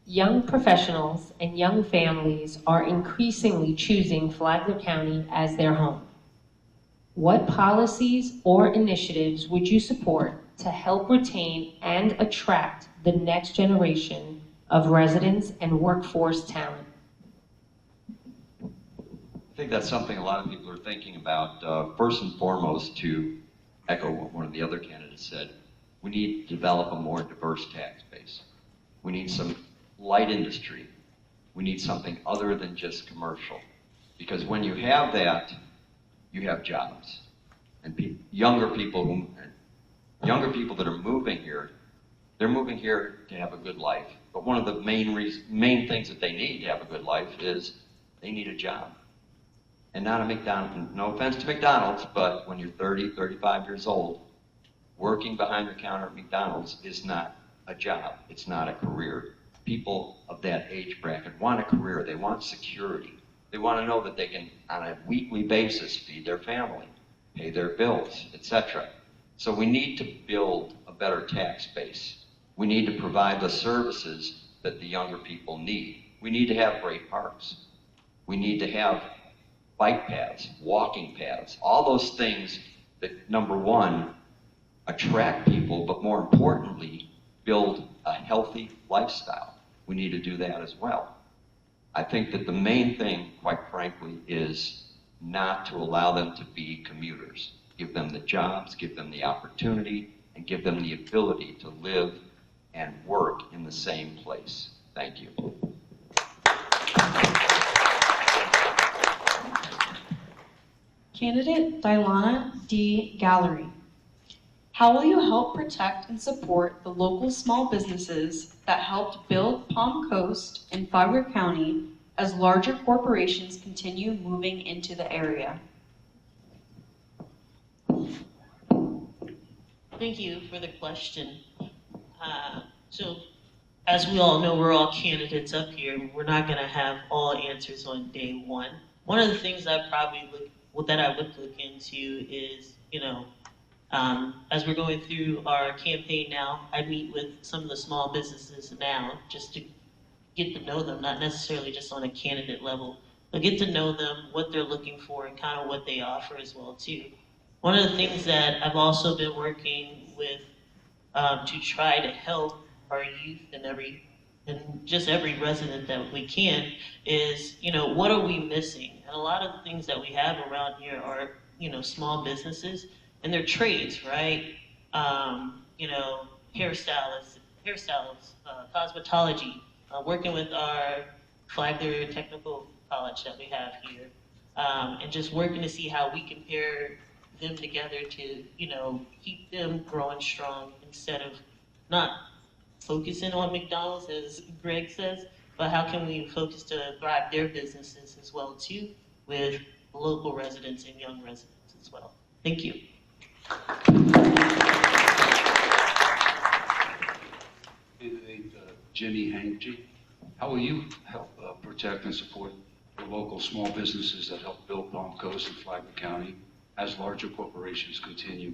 Young professionals and young families are increasingly choosing Flagler County as their home. What policies or initiatives would you support to help retain and attract the next generation of residents and workforce talent? I think that's something a lot of people are thinking about. First and foremost, to echo what one of the other candidates said, we need to develop a more diverse tax base. We need some light industry. We need something other than just commercial. Because when you have that, you have jobs. And younger people that are moving here, they're moving here to have a good life. But one of the main things that they need to have a good life is they need a job. And not a McDonald's, no offense to McDonald's, but when you're 30, 35 years old, working behind the counter at McDonald's is not a job. It's not a career. People of that age bracket want a career. They want security. They want to know that they can, on a weekly basis, feed their family, pay their bills, etc. So we need to build a better tax base. We need to provide the services that the younger people need. We need to have great parks. We need to have bike paths, walking paths, all those things that, number one, attract people, but more importantly, build a healthy lifestyle. We need to do that as well. I think that the main thing, quite frankly, is not to allow them to be commuters. Give them the jobs, give them the opportunity, and give them the ability to live and work in the same place. Thank you. Candidate Dilana D. Gallery. How will you help protect and support the local small businesses that helped build Palm Coast and Flagler County as larger corporations continue moving into the area? Thank you for the question. So, as we all know, we're all candidates up here. We're not going to have all answers on day one. One of the things I would look into is, as we're going through our campaign now, I meet with some of the small businesses now just to get to know them, not necessarily just on a candidate level, but get to know them, what they're looking for, and kind of what they offer as well too. One of the things that I've also been working with to try to help our youth and just every resident that we can is, what are we missing? And a lot of the things that we have around here are, small businesses and they're trades, right? Hairstylists, cosmetology, working with our Flagler Technical College that we have here. and just working to see how we can pair them together to, keep them growing strong instead of not focusing on McDonald's, as Greg says, but how can we focus to drive their businesses as well too, with local residents and young residents as well. Thank you. Jimmy Hangy, how will you help protect and support the local small businesses that help build Palm Coast and Flagler County as larger corporations continue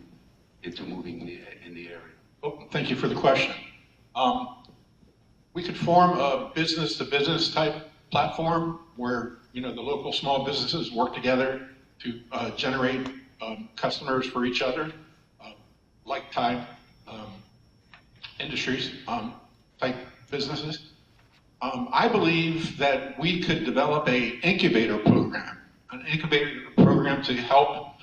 into moving in the area? Oh, thank you for the question. We could form a business-to-business type platform where the local small businesses work together to generate customers for each other, like type industries type businesses. I believe that we could develop an incubator program to help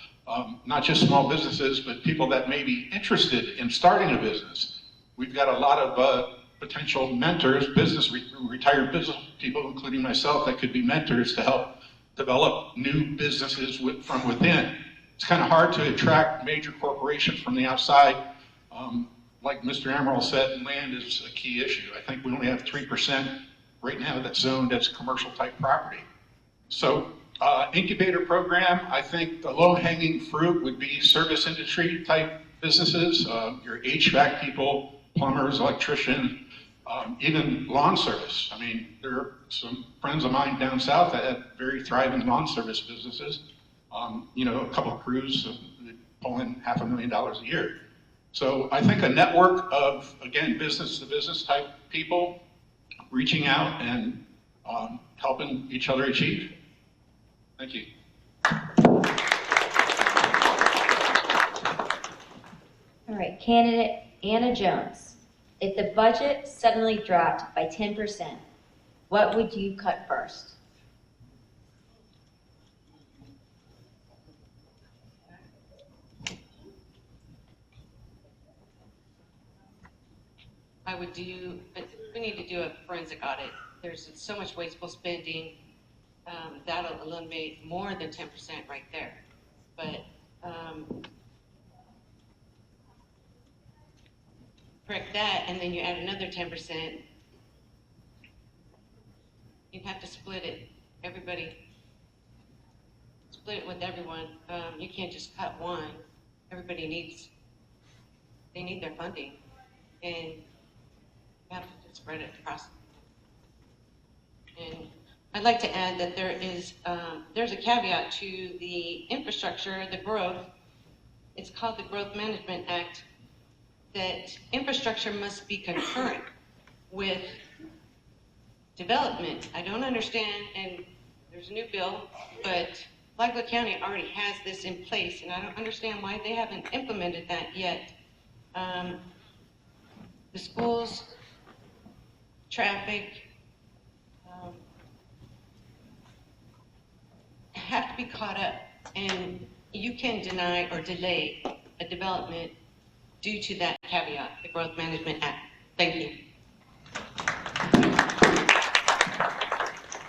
not just small businesses, but people that may be interested in starting a business. We've got a lot of potential mentors, retired business people, including myself, that could be mentors to help develop new businesses from within. It's kind of hard to attract major corporations from the outside. Like Mr. Emerald said, land is a key issue. I think we only have 3% right now that's zoned as commercial type property. So incubator program, I think the low-hanging fruit would be service industry type businesses, your HVAC people, plumbers, electricians, even lawn service. I mean, there are some friends of mine down south that have very thriving lawn service businesses. A couple of crews pull in $500,000 a year. So I think a network of, again, business-to-business type people reaching out and helping each other achieve. Thank you. All right, candidate Anna Jones. If the budget suddenly dropped by 10%, what would you cut first? We need to do a forensic audit. There's so much wasteful spending. That'll eliminate more than 10% right there. But correct that, and then you add another 10%. You'd have to split it. Split it with everyone. You can't just cut one. Everybody needs their funding, and you have to just spread it across. And I'd like to add that there's a caveat to the infrastructure, the growth. It's called the Growth Management Act, that infrastructure must be concurrent with development. I don't understand, and there's a new bill, but Flagler County already has this in place, and I don't understand why they haven't implemented that yet. The schools, traffic, have to be caught up, and you can deny or delay a development due to that caveat, the Growth Management Act. Thank you.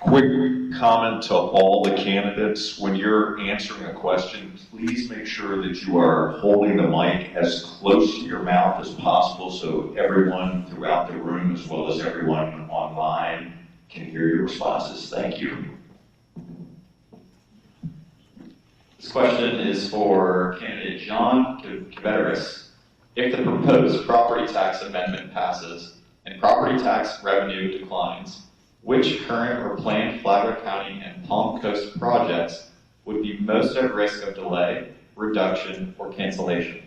Quick comment to all the candidates. When you're answering a question, please make sure that you are holding the mic as close to your mouth as possible so everyone throughout the room, as well as everyone online, can hear your responses. Thank you. This question is for candidate John Caveteris. If the proposed property tax amendment passes and property tax revenue declines, which current or planned Flagler County and Palm Coast projects would be most at risk of delay, reduction, or cancellation?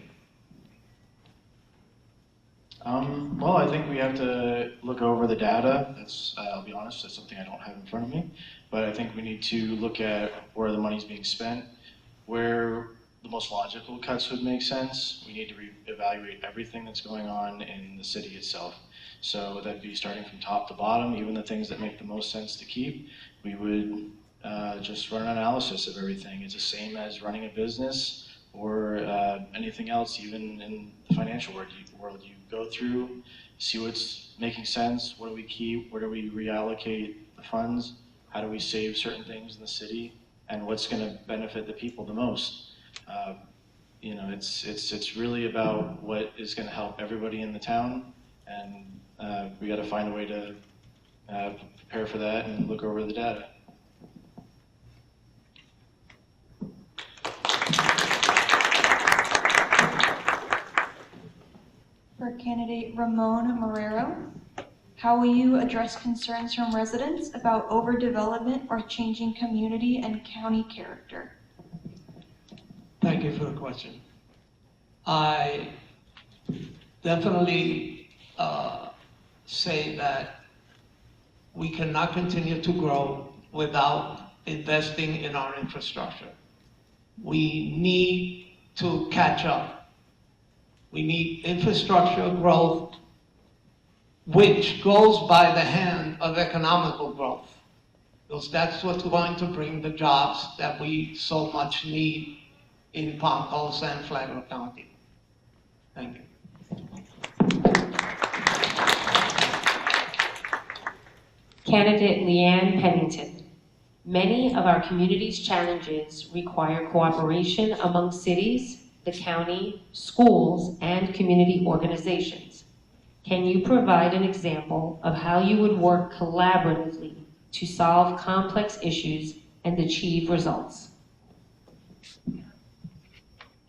Well, I think we have to look over the data. I'll be honest, that's something I don't have in front of me. But I think we need to look at where the money's being spent, where the most logical cuts would make sense. We need to evaluate everything that's going on in the city itself. So that'd be starting from top to bottom, even the things that make the most sense to keep. We would just run an analysis of everything. It's the same as running a business or anything else, even in the financial world. You go through, see what's making sense, what do we keep, where do we reallocate the funds, how do we save certain things in the city, and what's going to benefit the people the most. It's really about what is going to help everybody in the town, and we got to find a way to prepare for that and look over the data. For candidate Ramon Marrero, how will you address concerns from residents about overdevelopment or changing community and county character? Thank you for the question. I definitely say that we cannot continue to grow without investing in our infrastructure. We need to catch up. We need infrastructure growth, which goes by the hand of economical growth, because that's what's going to bring the jobs that we so much need in Palm Coast and Flagler County. Thank you. Candidate Leanne Pennington. Many of our community's challenges require cooperation among cities, the county, schools, and community organizations. Can you provide an example of how you would work collaboratively to solve complex issues and achieve results?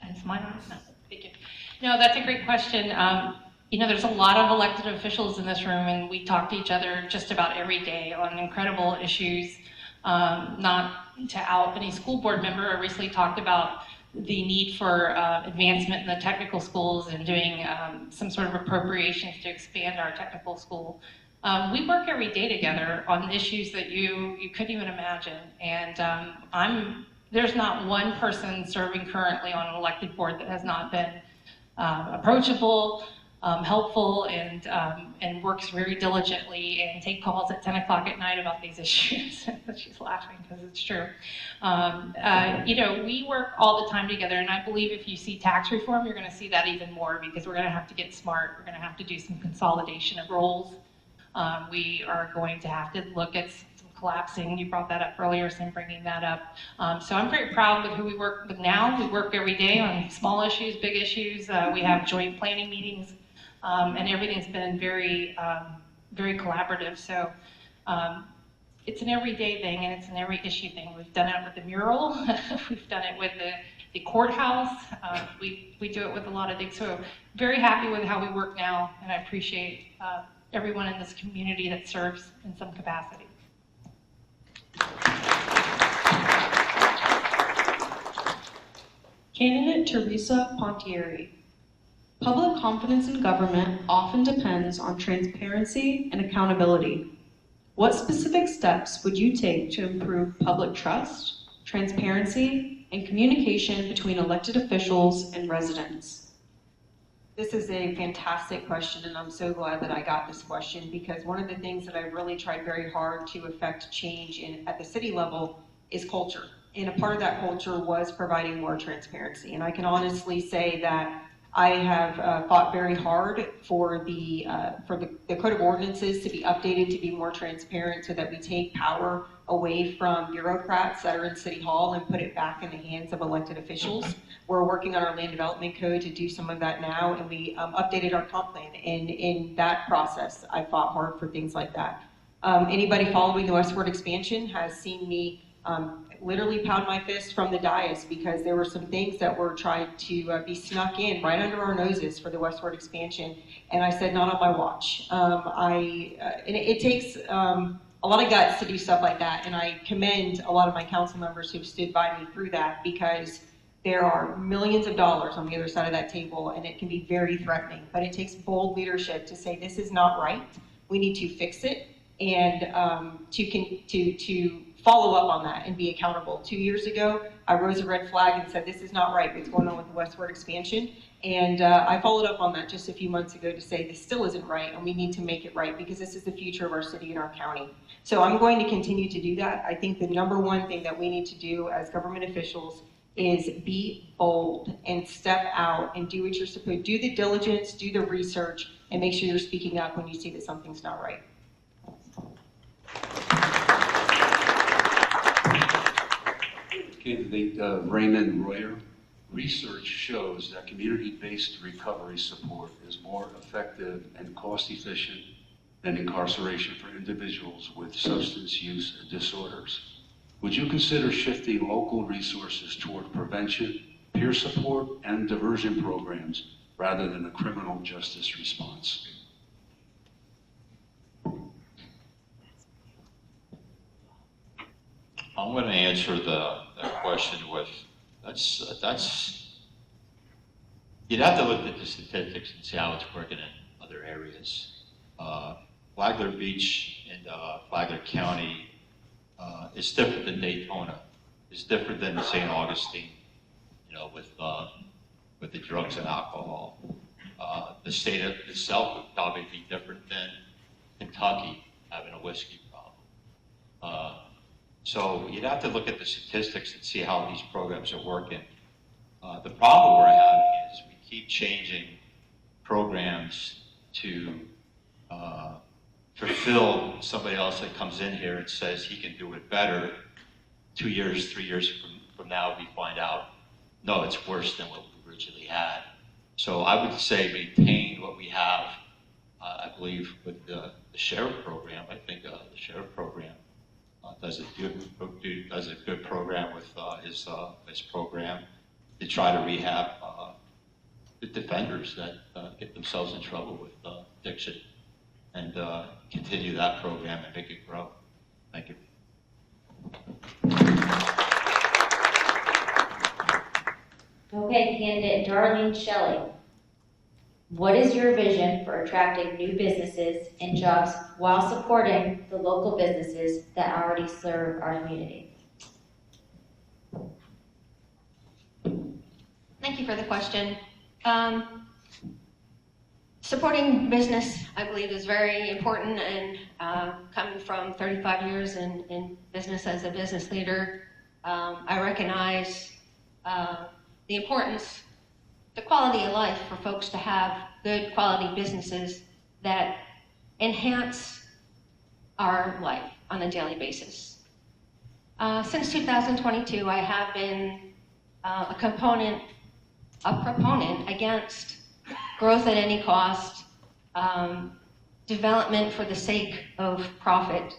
That's mine. No, thank you. No, that's a great question. There's a lot of elected officials in this room, and we talk to each other just about every day on incredible issues. Not to out any school board member, I recently talked about the need for advancement in the technical schools and doing some sort of appropriations to expand our technical school. We work every day together on issues that you couldn't even imagine. And there's not one person serving currently on an elected board that has not been approachable, helpful, and works very diligently and take calls at 10 o'clock at night about these issues. She's laughing because it's true. We work all the time together, and I believe if you see tax reform, you're going to see that even more, because we're going to have to get smart. We're going to have to do some consolidation of roles. We are going to have to look at some collapsing. You brought that up earlier, so I'm bringing that up. So I'm very proud with who we work with now. We work every day on small issues, big issues. We have joint planning meetings. And everything's been very, very collaborative. So it's an everyday thing, and it's an every issue thing. We've done it with the mural. We've done it with the courthouse. We do it with a lot of things. So very happy with how we work now, and I appreciate everyone in this community that serves in some capacity. Candidate Teresa Pontieri. Public confidence in government often depends on transparency and accountability. What specific steps would you take to improve public trust, transparency, and communication between elected officials and residents? This is a fantastic question, and I'm so glad that I got this question, because one of the things that I've really tried very hard to affect change at the city level is culture. And a part of that culture was providing more transparency. And I can honestly say that I have fought very hard for the Code of Ordinances to be updated to be more transparent, so that we take power away from bureaucrats that are in City Hall and put it back in the hands of elected officials. We're working on our land development code to do some of that now, and we updated our comp plan. And in that process, I fought hard for things like that. Anybody following the westward expansion has seen me literally pound my fist from the dais, because there were some things that were tried to be snuck in right under our noses for the westward expansion, and I said, not on my watch. And it takes a lot of guts to do stuff like that, and I commend a lot of my council members who've stood by me through that, because there are millions of dollars on the other side of that table, and it can be very threatening. But it takes bold leadership to say, this is not right, we need to fix it, and to follow up on that and be accountable. 2 years ago, I rose a red flag and said, this is not right, what's going on with the westward expansion. And I followed up on that just a few months ago to say, this still isn't right, and we need to make it right, because this is the future of our city and our county. So I'm going to continue to do that. I think the number one thing that we need to do as government officials is be bold and step out and do what you're supposed to do. The diligence, do the research, and make sure you're speaking up when you see that something's not right. Candidate Raymond Royer, research shows that community-based recovery support is more effective and cost-efficient than incarceration for individuals with substance use disorders. Would you consider shifting local resources toward prevention, peer support, and diversion programs rather than a criminal justice response? I'm going to answer the question with, you'd have to look at the statistics and see how it's working in other areas. Flagler Beach in Flagler County is different than Daytona. It's different than St. Augustine, with the drugs and alcohol. The state itself would probably be different than Kentucky having a whiskey problem. So you'd have to look at the statistics and see how these programs are working. The problem we're having is we keep changing programs to fulfill somebody else that comes in here and says he can do it better. 2 years, 3 years from now, we find out, no, it's worse than what we originally had. So I would say maintain what we have, I believe, with the sheriff program. I think the sheriff program does a good program with his program to try to rehab the defenders that get themselves in trouble with addiction, and continue that program and make it grow. Thank you. Okay, candidate Darlene Shelley. What is your vision for attracting new businesses and jobs while supporting the local businesses that already serve our community? Thank you for the question. Supporting business, I believe, is very important, and coming from 35 years in business as a business leader, I recognize the importance, the quality of life for folks to have good quality businesses that enhance our life on a daily basis. Since 2022, I have been a proponent against growth at any cost, development for the sake of profit.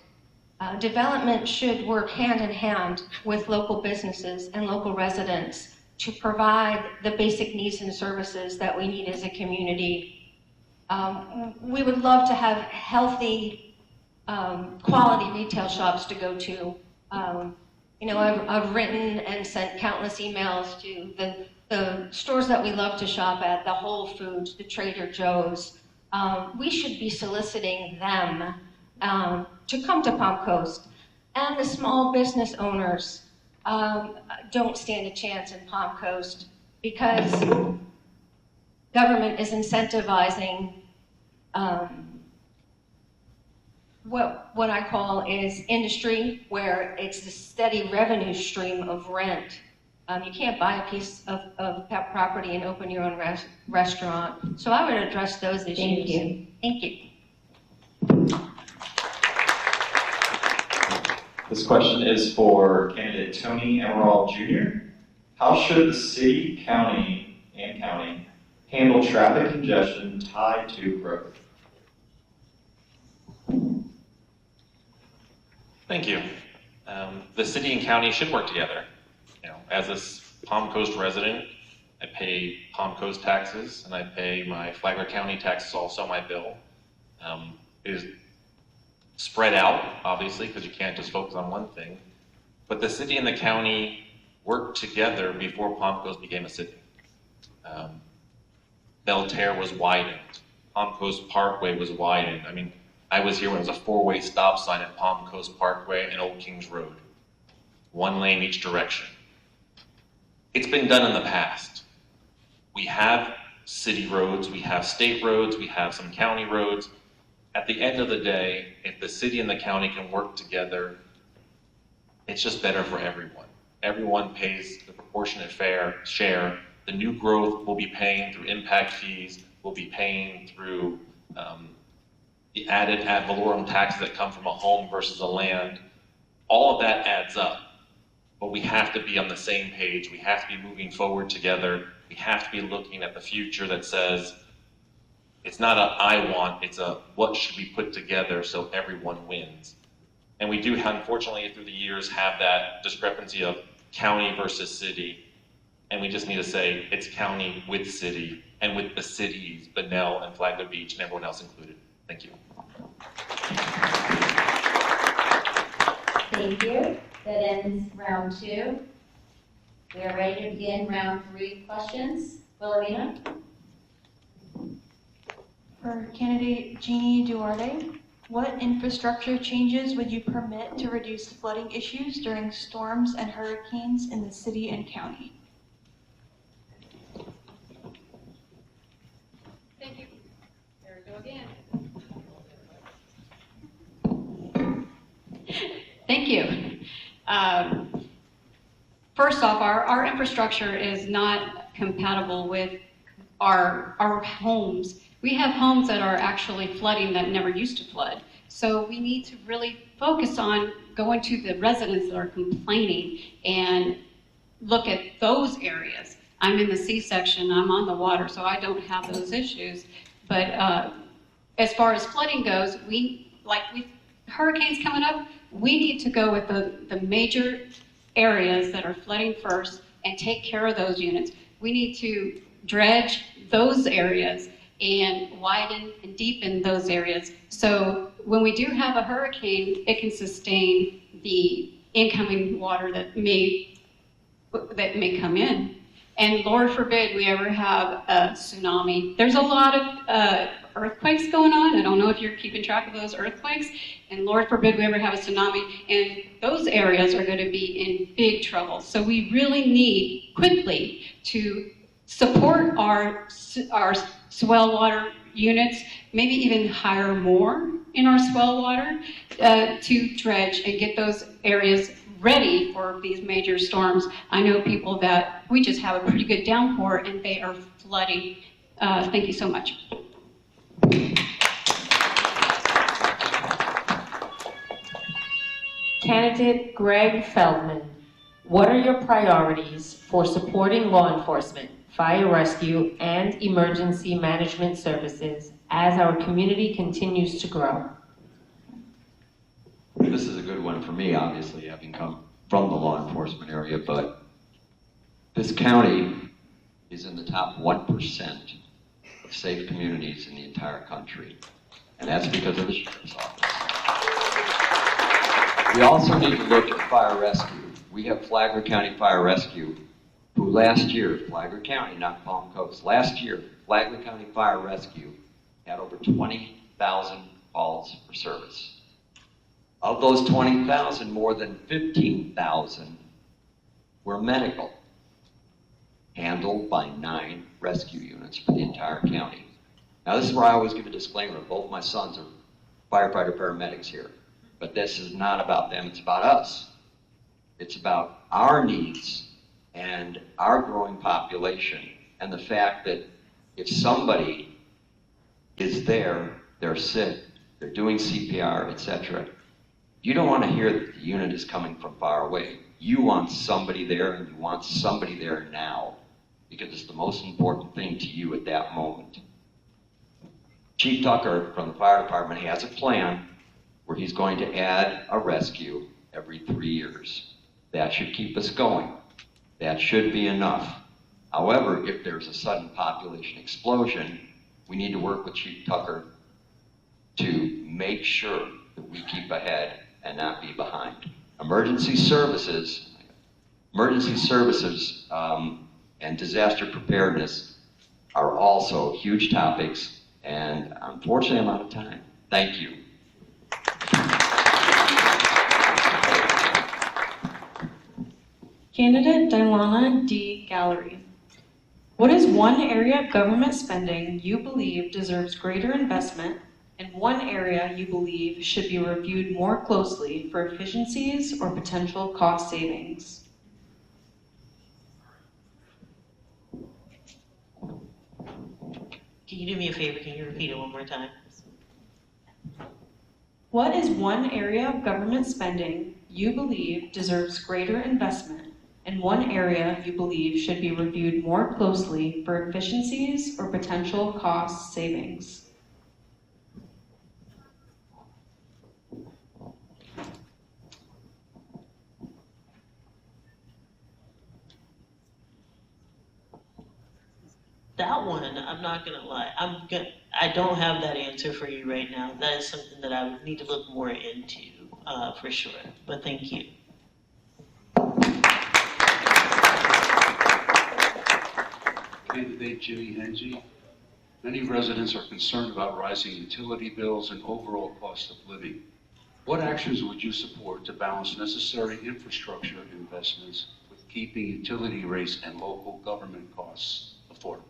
Development should work hand in hand with local businesses and local residents to provide the basic needs and services that we need as a community. We would love to have healthy, quality retail shops to go to. I've written and sent countless emails to the stores that we love to shop at, the Whole Foods, the Trader Joe's. We should be soliciting them to come to Palm Coast. And the small business owners don't stand a chance in Palm Coast because government is incentivizing what I call is industry, where it's the steady revenue stream of rent. You can't buy a piece of property and open your own restaurant. So I would address those issues. Thank you. Thank you. This question is for candidate Tony Emerald Jr. How should the city, county handle traffic congestion tied to growth? Thank you. The city and county should work together. As a Palm Coast resident, I pay Palm Coast taxes and I pay my Flagler County taxes also on my bill. It is spread out, obviously, because you can't just focus on one thing. But the city and the county worked together before Palm Coast became a city. Belterre was widened. Palm Coast Parkway was widened. I mean, I was here when it was a 4-way stop sign at Palm Coast Parkway and Old Kings Road. 1 lane each direction. It's been done in the past. We have city roads, we have state roads, we have some county roads. At the end of the day, if the city and the county can work together, it's just better for everyone. Everyone pays the proportionate fair share. The new growth will be paying through impact fees, will be paying through the added ad valorem taxes that come from a home versus a land. All of that adds up. but we have to be on the same page. We have to be moving forward together. We have to be looking at the future that says, it's not a I want, it's a what should we put together so everyone wins. And we do, unfortunately, through the years, have that discrepancy of county versus city. And we just need to say it's county with city and with the cities, Bunnell and Flagler Beach and everyone else included. Thank you. Thank you. That ends round 2. We are ready to begin round 3 questions. Wilhelmina? For candidate Jeannie Duarte, what infrastructure changes would you permit to reduce flooding issues during storms and hurricanes in the city and county? Thank you. There we go again. Thank you. First off, our infrastructure is not compatible with our homes. We have homes that are actually flooding that never used to flood. So we need to really focus on going to the residents that are complaining and look at those areas. I'm in the C section, I'm on the water, so I don't have those issues. But as far as flooding goes, hurricanes coming up, we need to go with the major areas that are flooding first and take care of those units. We need to dredge those areas and widen and deepen those areas. So when we do have a hurricane, it can sustain the incoming water that may come in. And Lord forbid we ever have a tsunami. There's a lot of earthquakes going on. I don't know if you're keeping track of those earthquakes. And Lord forbid we ever have a tsunami. And those areas are going to be in big trouble. So we really need quickly to support our swell water units, maybe even hire more in our swell water to dredge and get those areas ready for these major storms. I know people that we just have a pretty good downpour and they are flooding. Thank you so much. Candidate Greg Feldman, what are your priorities for supporting law enforcement, fire rescue, and emergency management services as our community continues to grow? This is a good one for me, obviously, having come from the law enforcement area, but this county is in the top 1% of safe communities in the entire country, and that's because of the sheriff's office. We also need to look at fire rescue. We have Flagler County Fire Rescue, who last year, Flagler County, not Palm Coast, last year, Flagler County Fire Rescue had over 20,000 calls for service. Of those 20,000, more than 15,000 were medical, handled by 9 rescue units for the entire county. Now this is where I always give a disclaimer. Both my sons are firefighter paramedics here, but this is not about them, it's about us. It's about our needs and our growing population, and the fact that if somebody is there, they're sick, they're doing CPR, etc., you don't want to hear that the unit is coming from far away. You want somebody there, and you want somebody there now, because it's the most important thing to you at that moment. Chief Tucker from the fire department has a plan where he's going to add a rescue every 3 years. That should keep us going. That should be enough. However, if there's a sudden population explosion, we need to work with Chief Tucker to make sure that we keep ahead and not be behind. Emergency services and disaster preparedness are also huge topics, and unfortunately I'm out of time. Thank you. Candidate Dilana D. Gallery. What is one area of government spending you believe deserves greater investment, and one area you believe should be reviewed more closely for efficiencies or potential cost savings? Can you do me a favor? Can you repeat it one more time? What is one area of government spending you believe deserves greater investment and one area you believe should be reviewed more closely for efficiencies or potential cost savings. That one, I'm not gonna lie, I don't have that answer for you right now. That is something that I would need to look more into, for sure, but thank you. Candidate Jimmy Henge. Many residents are concerned about rising utility bills and overall cost of living. What actions would you support to balance necessary infrastructure investments with keeping utility rates and local government costs affordable?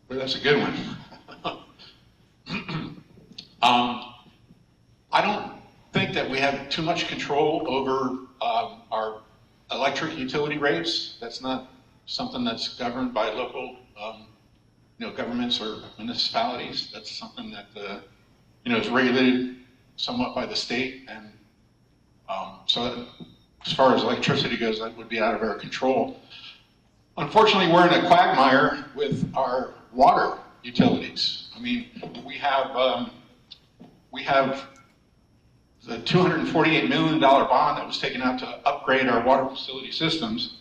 Well, that's a good one. I don't think that we have too much control over our electric utility rates. That's not something that's governed by local governments or municipalities. That's something that is regulated somewhat by the state. And so as far as electricity goes, that would be out of our control. Unfortunately, we're in a quagmire with our water utilities. I mean, we have the $248 million bond that was taken out to upgrade our water facility systems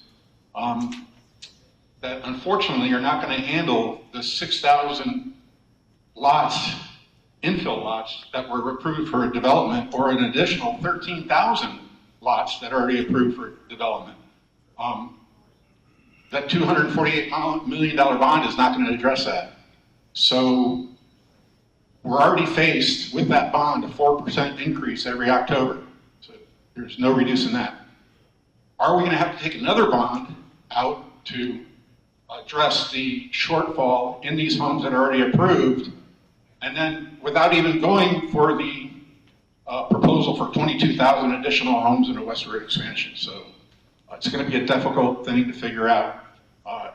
that unfortunately are not going to handle the 6,000 lots, infill lots that were approved for development, or an additional 13,000 lots that are already approved for development. That $248 million bond is not going to address that. So we're already faced with that bond, a 4% increase every October. So there's no reducing that. Are we going to have to take another bond out to address the shortfall in these homes that are already approved, and then without even going for the proposal for 22,000 additional homes in a westward expansion? So it's going to be a difficult thing to figure out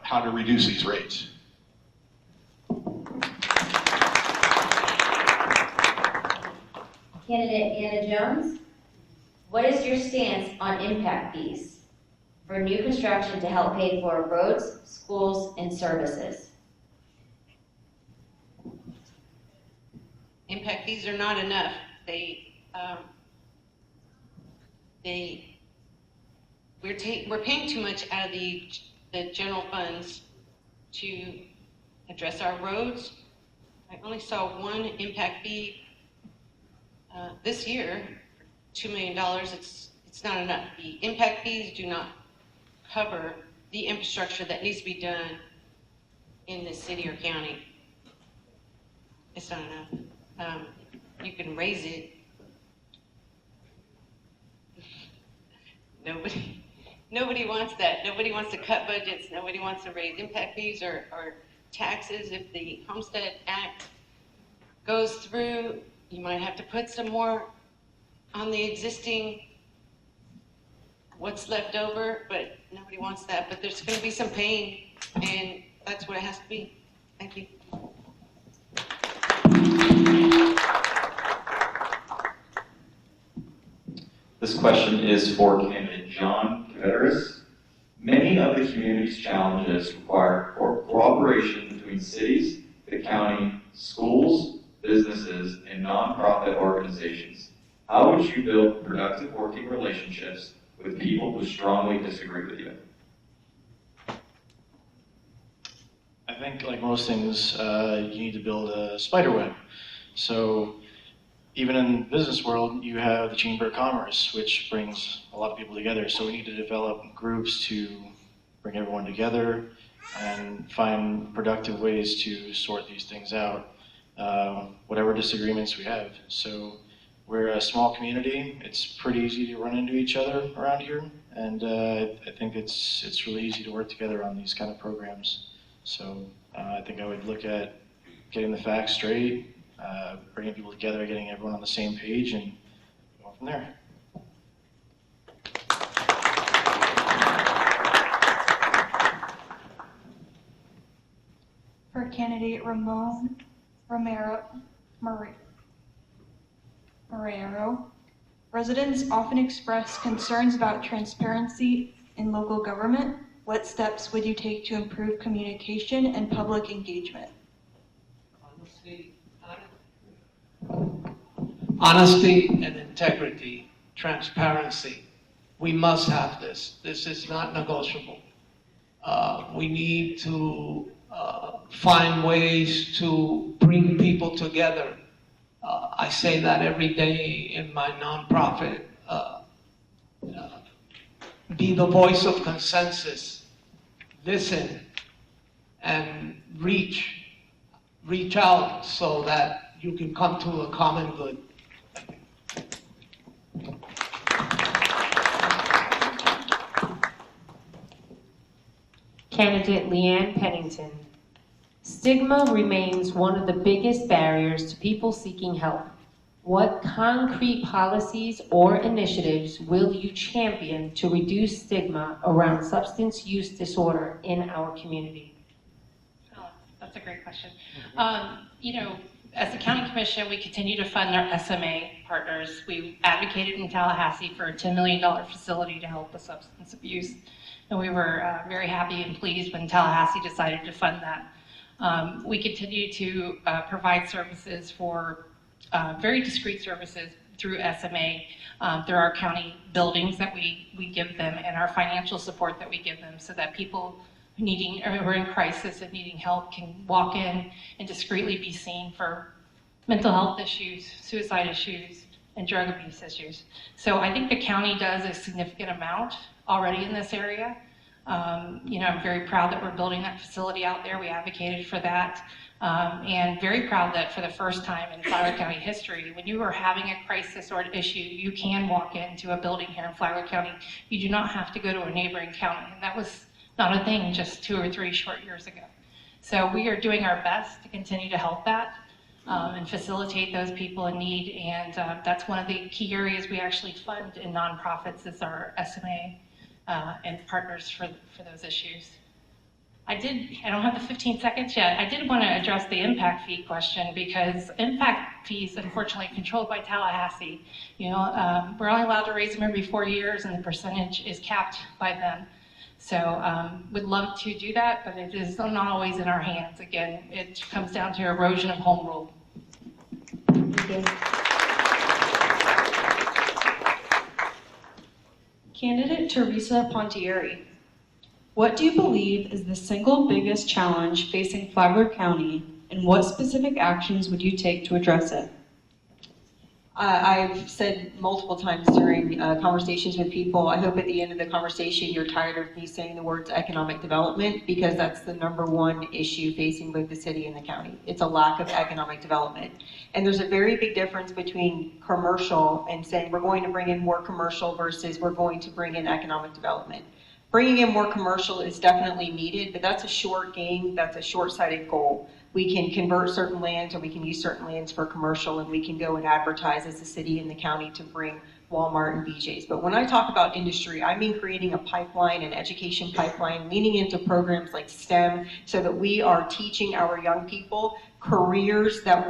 how to reduce these rates. Candidate Anna Jones, what is your stance on impact fees for new construction to help pay for roads, schools, and services? Impact fees are not enough. We're paying too much out of the general funds to address our roads. I only saw one impact fee this year, $2 million. It's not enough. The impact fees do not cover the infrastructure that needs to be done in the city or county. It's not enough. You can raise it. Nobody wants that. Nobody wants to cut budgets. Nobody wants to raise impact fees or taxes. If the Homestead Act goes through, you might have to put some more on the existing, what's left over, but nobody wants that. But there's going to be some pain, and that's what it has to be. Thank you. This question is for candidate John Caveteris. Many of the community's challenges require cooperation between cities, the county, schools, businesses, and nonprofit organizations. How would you build productive working relationships with people who strongly disagree with you? I think, like most things, you need to build a spider web. So even in the business world, you have the Chamber of Commerce, which brings a lot of people together. So we need to develop groups to bring everyone together and find productive ways to sort these things out, whatever disagreements we have. So we're a small community. It's pretty easy to run into each other around here. And I think it's really easy to work together on these kind of programs. So I think I would look at getting the facts straight, bringing people together, getting everyone on the same page, and going from there. For candidate Ramon Romero, Residents often express concerns about transparency in local government. What steps would you take to improve communication and public engagement? Honesty and integrity, transparency. We must have this. This is not negotiable. We need to find ways to bring people together. I say that every day in my nonprofit. Be the voice of consensus. Listen and reach out so that you can come to a common good. Candidate Leanne Pennington. Stigma remains one of the biggest barriers to people seeking help. What concrete policies or initiatives will you champion to reduce stigma around substance use disorder in our community? Oh, that's a great question. As the county commission, we continue to fund our SMA partners. We advocated in Tallahassee for a $10 million facility to help with substance abuse. And we were very happy and pleased when Tallahassee decided to fund that. We continue to provide services for very discreet services through SMA, through our county buildings that we give them and our financial support that we give them so that people who are in crisis and needing help can walk in and discreetly be seen for mental health issues, suicide issues, and drug abuse issues. So I think the county does a significant amount already in this area. I'm very proud that we're building that facility out there. We advocated for that. And very proud that for the first time in Flagler County history, when you are having a crisis or an issue, you can walk into a building here in Flagler County. You do not have to go to a neighboring county. And that was not a thing just 2 or 3 short years ago. So we are doing our best to continue to help that and facilitate those people in need. And that's one of the key areas we actually fund in nonprofits is our SMA and partners for those issues. I don't have the 15 seconds yet. I did want to address the impact fee question because impact fees, unfortunately, are controlled by Tallahassee. We're only allowed to raise them every 4 years and the percentage is capped by them. So would love to do that, but it is not always in our hands. Again, it comes down to erosion of home rule. Thank you. Candidate Teresa Pontieri. What do you believe is the single biggest challenge facing Flagler County, and what specific actions would you take to address it? I've said multiple times during conversations with people, I hope at the end of the conversation you're tired of me saying the words economic development, because that's the #1 issue facing both the city and the county. It's a lack of economic development. And there's a very big difference between commercial and saying we're going to bring in more commercial versus we're going to bring in economic development. Bringing in more commercial is definitely needed, but that's a short game, that's a short-sighted goal. We can convert certain lands or we can use certain lands for commercial and we can go and advertise as the city and the county to bring Walmart and BJ's. But when I talk about industry, I mean creating a pipeline, an education pipeline, leaning into programs like STEM so that we are teaching our young people careers that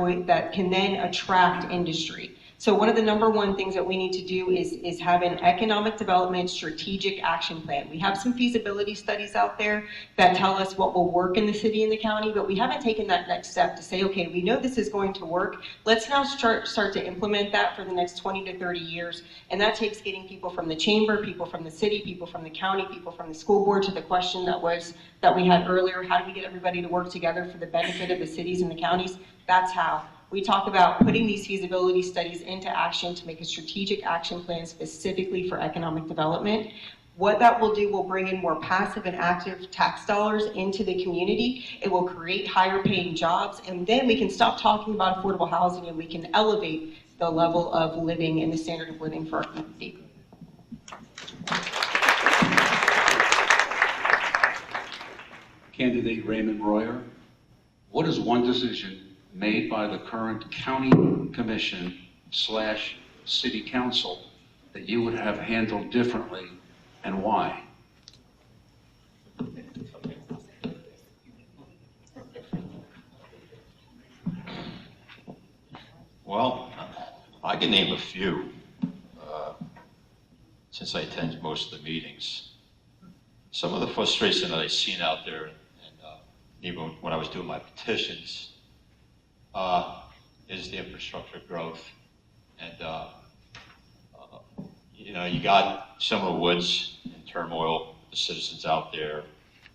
can then attract industry. So one of the #1 things that we need to do is have an economic development strategic action plan. We have some feasibility studies out there that tell us what will work in the city and the county, but we haven't taken that next step to say, okay, we know this is going to work. Let's now start to implement that for the next 20 to 30 years. And that takes getting people from the chamber, people from the city, people from the county, people from the school board to the question that we had earlier, how do we get everybody to work together for the benefit of the cities and the counties? That's how. We talk about putting these feasibility studies into action to make a strategic action plan specifically for economic development. What that will do will bring in more passive and active tax dollars into the community. It will create higher paying jobs, and then we can stop talking about affordable housing and we can elevate the level of living and the standard of living for our community. Candidate Raymond Royer, what is one decision made by the current county commission / city council that you would have handled differently and why? Well, I can name a few. since I attend most of the meetings. Some of the frustration that I've seen out there, and even when I was doing my petitions, is the infrastructure growth. And you got Summer Woods in turmoil, the citizens out there.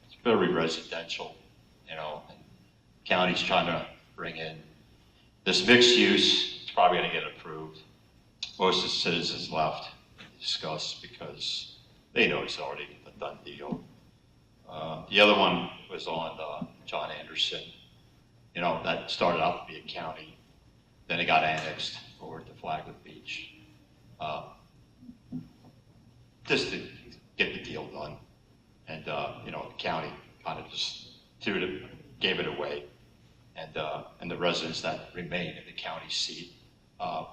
It's very residential, and county's trying to bring in this mixed use. It's probably going to get approved. Most of the citizens left to discuss because they know it's already a done deal. The other one was on John Anderson. That started out to be a county. Then it got annexed over to Flagler Beach. Just to get the deal done. And, the county kind of just gave it away. And the residents that remain in the county seat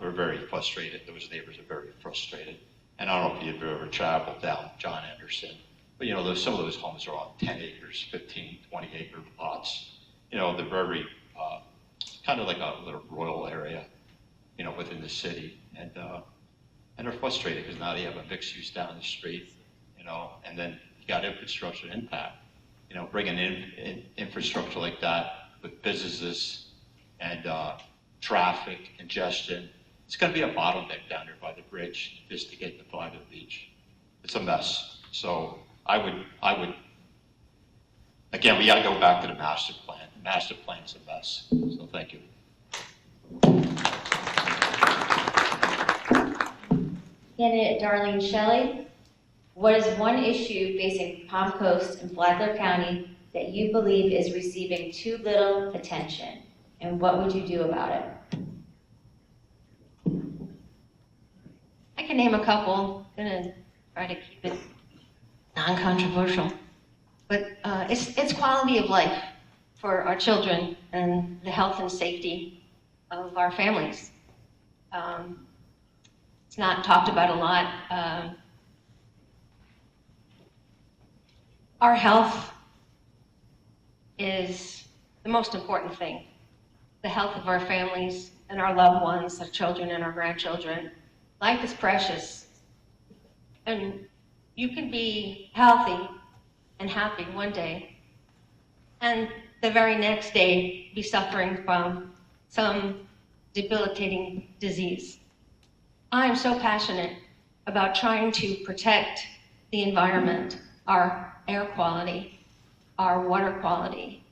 were very frustrated. Those neighbors are very frustrated. And I don't know if you've ever traveled down John Anderson, but some of those homes are on 10 acres, 15, 20 acre lots. They're very, kind of like a little rural area, within the city. And they're frustrated because now they have a mixed use down the street, and then you got infrastructure impact. Bringing in infrastructure like that with businesses and traffic, congestion, it's going to be a bottleneck down there by the bridge just to get to Flagler Beach. It's a mess. So I would, again, we got to go back to the master plan. The master plan is a mess. So thank you. Candidate Darlene Shelley, what is one issue facing Palm Coast and Flagler County that you believe is receiving too little attention, and what would you do about it? I can name a couple. I'm gonna try to keep it non-controversial, but it's quality of life for our children and the health and safety of our families. It's not talked about a lot. Our health is the most important thing. The health of our families and our loved ones, our children and our grandchildren. Life is precious. And you can be healthy and happy one day, and the very next day be suffering from some debilitating disease. I am so passionate about trying to protect the environment, our air quality, our water quality.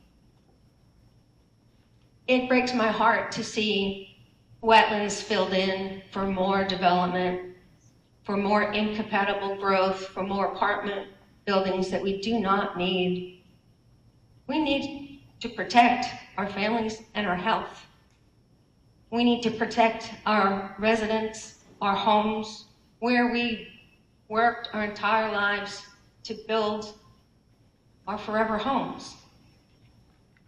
It breaks my heart to see wetlands filled in for more development, for more incompatible growth, for more apartment buildings that we do not need. We need to protect our families and our health. We need to protect our residents, our homes, where we worked our entire lives to build our forever homes.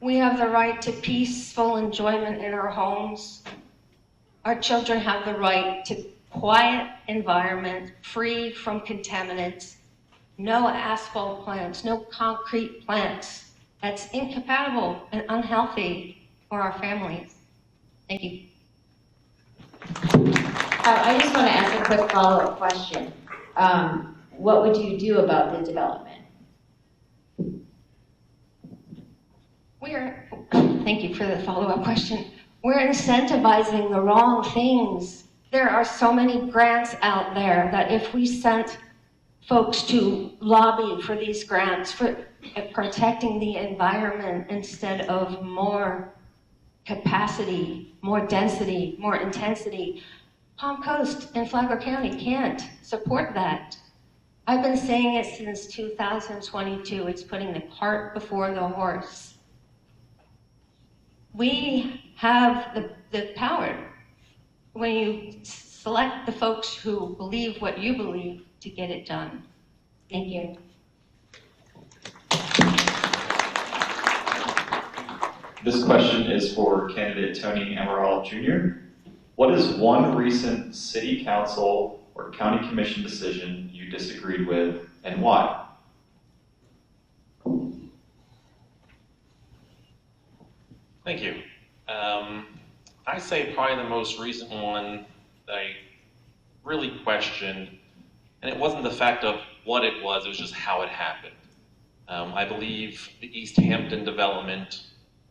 We have the right to peaceful enjoyment in our homes. Our children have the right to quiet environment, free from contaminants, no asphalt plants, no concrete plants. That's incompatible and unhealthy for our families. Thank you. I just want to ask a quick follow-up question. What would you do about the development? Thank you for the follow-up question. We're incentivizing the wrong things. There are so many grants out there that if we sent folks to lobby for these grants for protecting the environment instead of more capacity, more density, more intensity, Palm Coast and Flagler County can't support that. I've been saying it since 2022. It's putting the cart before the horse. We have the power when you select the folks who believe what you believe to get it done. Thank you. This question is for candidate Tony Amaral Jr. What is one recent city council or county commission decision you disagreed with, and why? Thank you. I say probably the most recent one that I really questioned And it wasn't the fact of what it was just how it happened. I believe the East Hampton development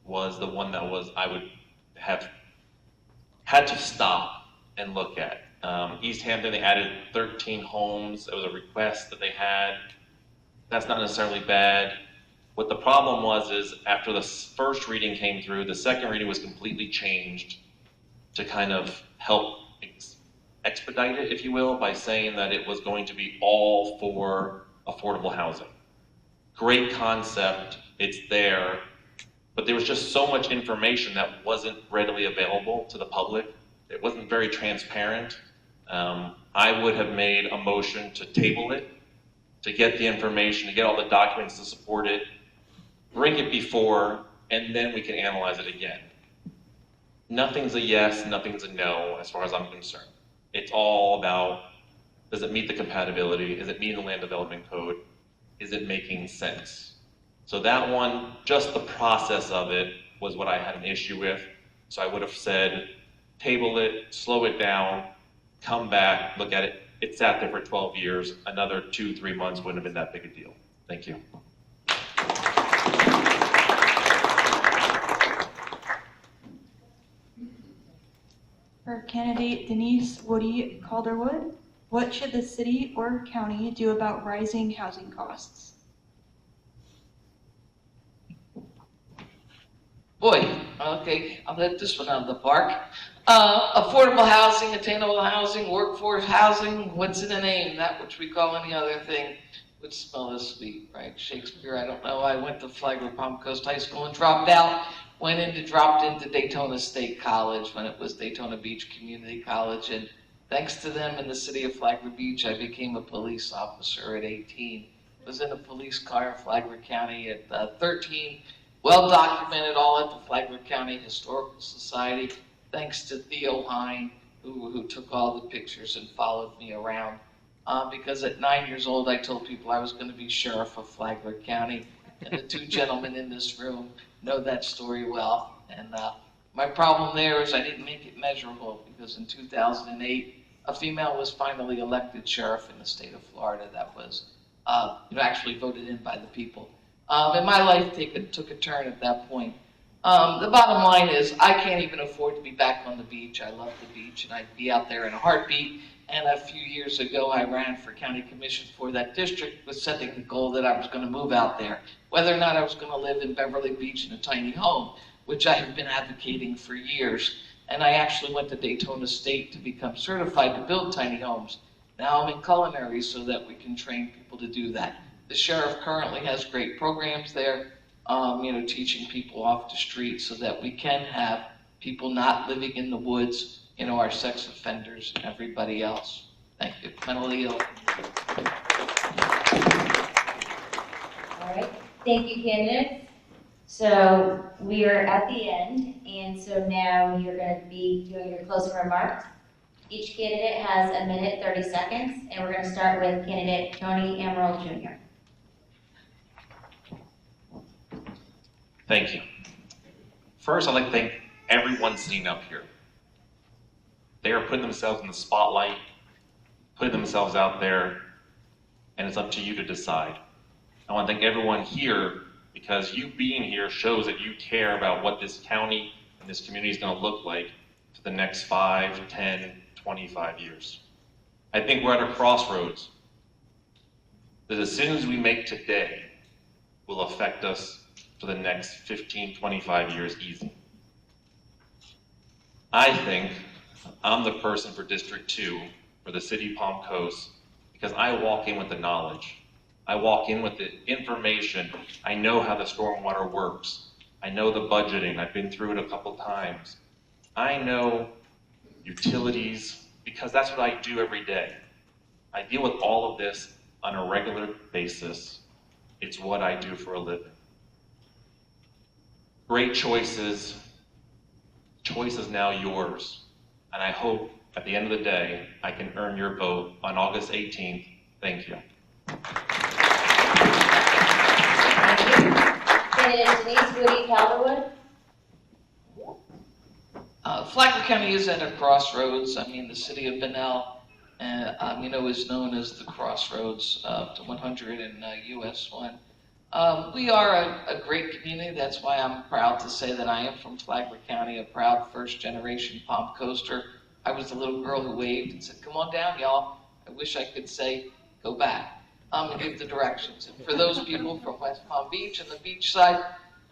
was the one that I would have had to stop and look at. East Hampton, they added 13 homes. It was a request that they had. That's not necessarily bad. What the problem was is after the first reading came through, the second reading was completely changed to kind of help expedite it, if you will, by saying that it was going to be all for affordable housing. Great concept, it's there, but there was just so much information that wasn't readily available to the public. It wasn't very transparent. I would have made a motion to table it, to get the information, to get all the documents to support it, bring it before, and then we can analyze it again. Nothing's a yes, nothing's a no, as far as I'm concerned. It's all about, does it meet the compatibility? Is it meeting the land development code? Is it making sense? So that one, just the process of it was what I had an issue with. So I would have said, table it, slow it down, come back, look at it. It sat there for 12 years. Another 2-3 months wouldn't have been that big a deal. Thank you. For candidate Denise Woody Calderwood, what should the city or county do about rising housing costs? Boy, okay, I'll let this one out of the park. Affordable housing, attainable housing, workforce housing, what's in a name? That which we call any other thing would smell as sweet, right? Shakespeare, I don't know. I went to Flagler Palm Coast High School and dropped out. Dropped into Daytona State College when it was Daytona Beach Community College. And thanks to them in the city of Flagler Beach, I became a police officer at 18. Was in a police car in Flagler County at 13. Well documented all at the Flagler County Historical Society. Thanks to Theo Hine, who took all the pictures and followed me around. Because at 9 years old, I told people I was going to be sheriff of Flagler County. And the two gentlemen in this room know that story well. And my problem there is I didn't make it measurable because in 2008, a female was finally elected sheriff in the state of Florida that was actually voted in by the people. And my life took a turn at that point. The bottom line is I can't even afford to be back on the beach. I love the beach and I'd be out there in a heartbeat. And a few years ago, I ran for county commission for that district with setting the goal that I was going to move out there. Whether or not I was going to live in Beverly Beach in a tiny home, which I have been advocating for years. And I actually went to Daytona State to become certified to build tiny homes. Now I'm in culinary so that we can train people to do that. The sheriff currently has great programs there, teaching people off the street so that we can have people not living in the woods, our sex offenders and everybody else. Thank you. Mentally ill. All right, thank you, candidates. So we are at the end, and so now you're going to be doing your closing remarks. Each candidate has 1 minute, 30 seconds, and we're going to start with candidate Tony Amaral Jr. Thank you. First, I'd like to thank everyone sitting up here. They are putting themselves in the spotlight, putting themselves out there, and it's up to you to decide. I want to thank everyone here because you being here shows that you care about what this county and this community is going to look like for the next 5, 10, 25 years. I think we're at a crossroads. The decisions we make today will affect us for the next 15, 25 years easy. I think I'm the person for District 2 for the city of Palm Coast because I walk in with the knowledge. I walk in with the information. I know how the stormwater works. I know the budgeting. I've been through it a couple times. I know utilities because that's what I do every day. I deal with all of this on a regular basis. It's what I do for a living. Great choices. Choice is now yours. And I hope at the end of the day, I can earn your vote on August 18th. Thank you. Candidate Denise Woody Calderwood. Flagler County is at a crossroads. I mean, the city of Bunnell is known as the crossroads to 100 and US 1. We are a great community. That's why I'm proud to say that I am from Flagler County, a proud first-generation Palm Coaster. I was the little girl who waved and said, "Come on down, y'all." I wish I could say, "Go back," and give the directions. And for those people from West Palm Beach and the beach side,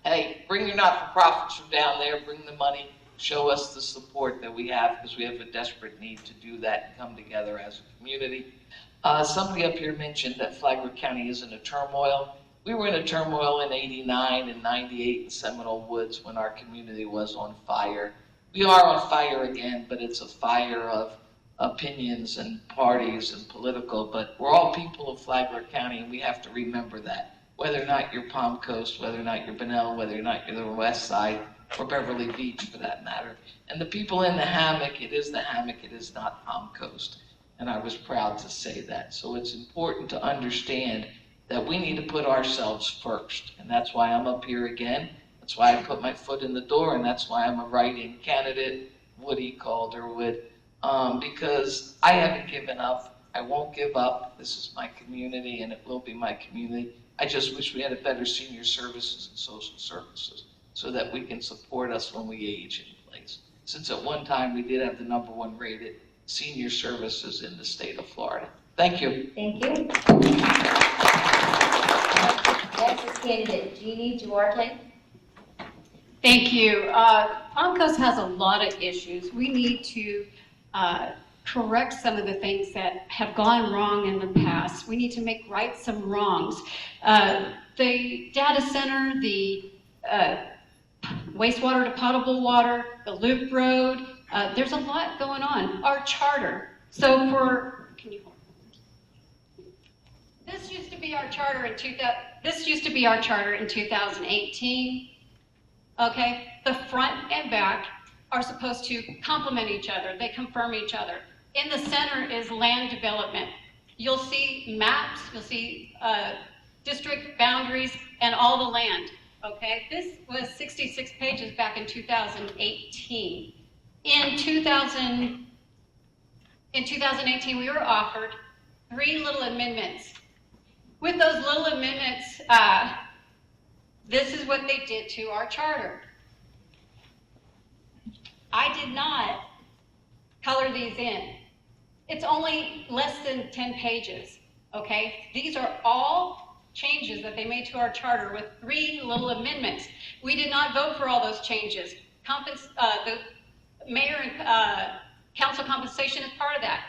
hey, bring your not-for-profits from down there, bring the money, show us the support that we have, because we have a desperate need to do that and come together as a community. Somebody up here mentioned that Flagler County is in a turmoil. We were in a turmoil in '89 and '98 in Seminole Woods when our community was on fire. We are on fire again, but it's a fire of opinions and parties and political, but we're all people of Flagler County, and we have to remember that. Whether or not you're Palm Coast, whether or not you're Bunnell, whether or not you're the West Side, or Beverly Beach for that matter. And the people in the hammock, it is the hammock, it is not Palm Coast. And I was proud to say that. So it's important to understand that we need to put ourselves first. And that's why I'm up here again. That's why I put my foot in the door, and that's why I'm a write-in candidate, Woody Calderwood, because I haven't given up. I won't give up. This is my community, and it will be my community. I just wish we had a better senior services and social services so that we can support us when we age in place. Since at one time we did have the #1 rated senior services in the state of Florida. Thank you. Thank you. Next is candidate Jeannie Duarte. Thank you. Palm Coast has a lot of issues. We need to correct some of the things that have gone wrong in the past. We need to make right some wrongs. The data center, the wastewater to potable water, the loop road, there's a lot going on. Our charter. So can you hold? This used to be our charter in 2018. Okay, the front and back are supposed to complement each other. They confirm each other. In the center is land development. You'll see maps, you'll see district boundaries and all the land. Okay, this was 66 pages back in 2018. In 2018, we were offered 3 little amendments. With those little amendments, this is what they did to our charter. I did not color these in. It's only less than 10 pages, okay? These are all changes that they made to our charter with 3 little amendments. We did not vote for all those changes. The mayor and council compensation is part of that.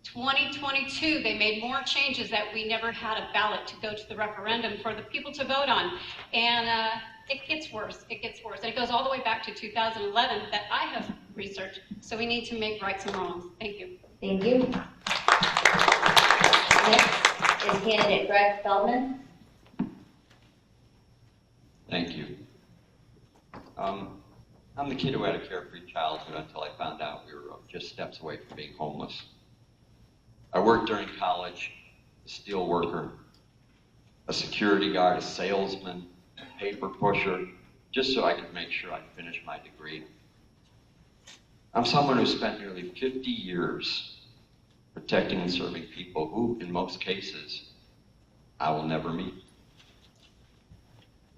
2022, they made more changes that we never had a ballot to go to the referendum for the people to vote on. And it gets worse, it gets worse. And it goes all the way back to 2011 that I have researched. So we need to make rights and wrongs. Thank you. Thank you. Next is candidate Greg Feldman. Thank you. I'm the kid who had a carefree childhood until I found out we were just steps away from being homeless. I worked during college, a steel worker, a security guard, a salesman, a paper pusher, just so I could make sure I finished my degree. I'm someone who spent nearly 50 years protecting and serving people who, in most cases, I will never meet.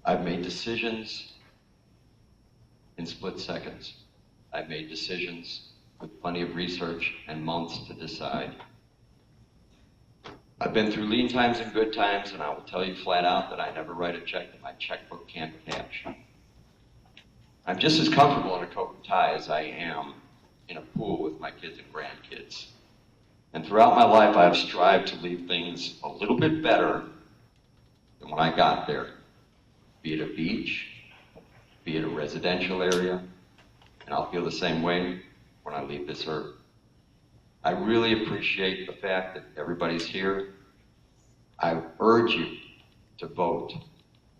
I've made decisions in split seconds. I've made decisions with plenty of research and months to decide. I've been through lean times and good times, and I will tell you flat out that I never write a check that my checkbook can't cash. I'm just as comfortable in a coat and tie as I am in a pool with my kids and grandkids. And throughout my life, I have strived to leave things a little bit better than when I got there. Be it a beach, be it a residential area, and I'll feel the same way when I leave this earth. I really appreciate the fact that everybody's here. I urge you to vote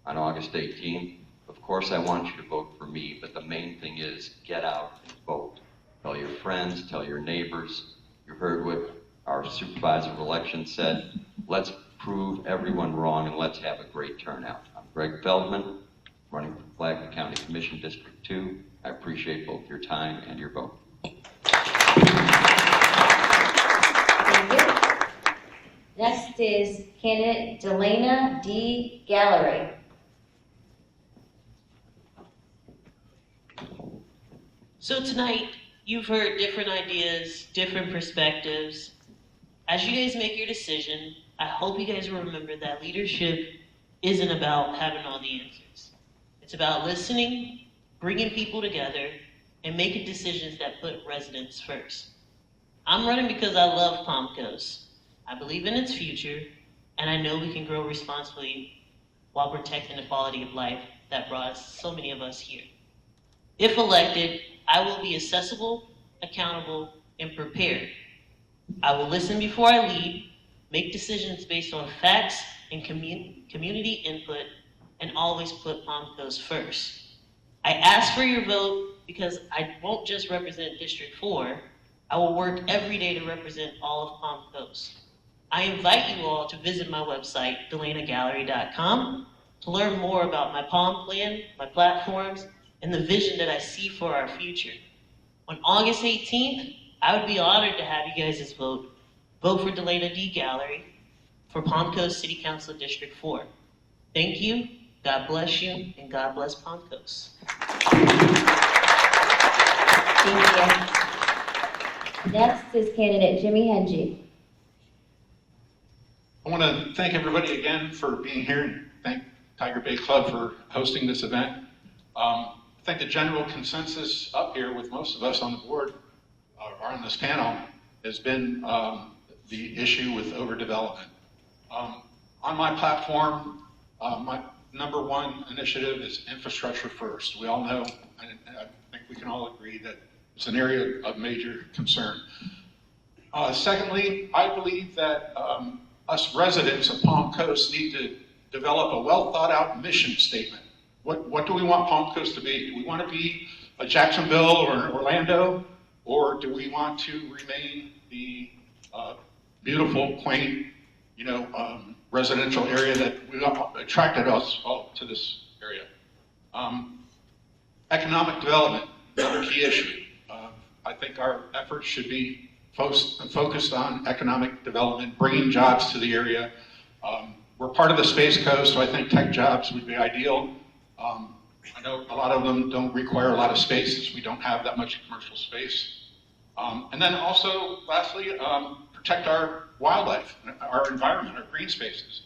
on August 18th. Of course, I want you to vote for me, but the main thing is get out and vote. Tell your friends, tell your neighbors. You heard what our supervisor of elections said. Let's prove everyone wrong and let's have a great turnout. I'm Greg Feldman, running for Flagler County Commission District 2. I appreciate both your time and your vote. Next is candidate Delana D. Gallery. So tonight, you've heard different ideas, different perspectives. As you guys make your decision, I hope you guys will remember that leadership isn't about having all the answers. It's about listening, bringing people together, and making decisions that put residents first. I'm running because I love Palm Coast. I believe in its future, and I know we can grow responsibly while protecting the quality of life that brought so many of us here. If elected, I will be accessible, accountable, and prepared. I will listen before I lead, make decisions based on facts and community input, and always put Palm Coast first. I ask for your vote because I won't just represent District 4, I will work every day to represent all of Palm Coast. I invite you all to visit my website, DelanaGallery.com, to learn more about my Palm plan, my platforms, and the vision that I see for our future. On August 18th, I would be honored to have you guys' vote. Vote for Delana D. Gallery for Palm Coast City Council District 4. Thank you, God bless you, and God bless Palm Coast. Thank you. Next is candidate Jimmy Henge. I want to thank everybody again for being here and thank Tiger Bay Club for hosting this event. I think the general consensus up here with most of us on the board or on this panel has been the issue with overdevelopment. On my platform, my number one initiative is infrastructure first. We all know, and I think we can all agree that it's an area of major concern. Secondly, I believe that us residents of Palm Coast need to develop a well thought out mission statement. What do we want Palm Coast to be? Do we want to be a Jacksonville or Orlando, or do we want to remain the beautiful, quaint, residential area that attracted us all to this area? Economic development, another key issue. I think our efforts should be focused on economic development, bringing jobs to the area. We're part of the Space Coast, so I think tech jobs would be ideal. I know a lot of them don't require a lot of space, since we don't have that much commercial space. And then also, lastly, protect our wildlife, our environment, our green spaces.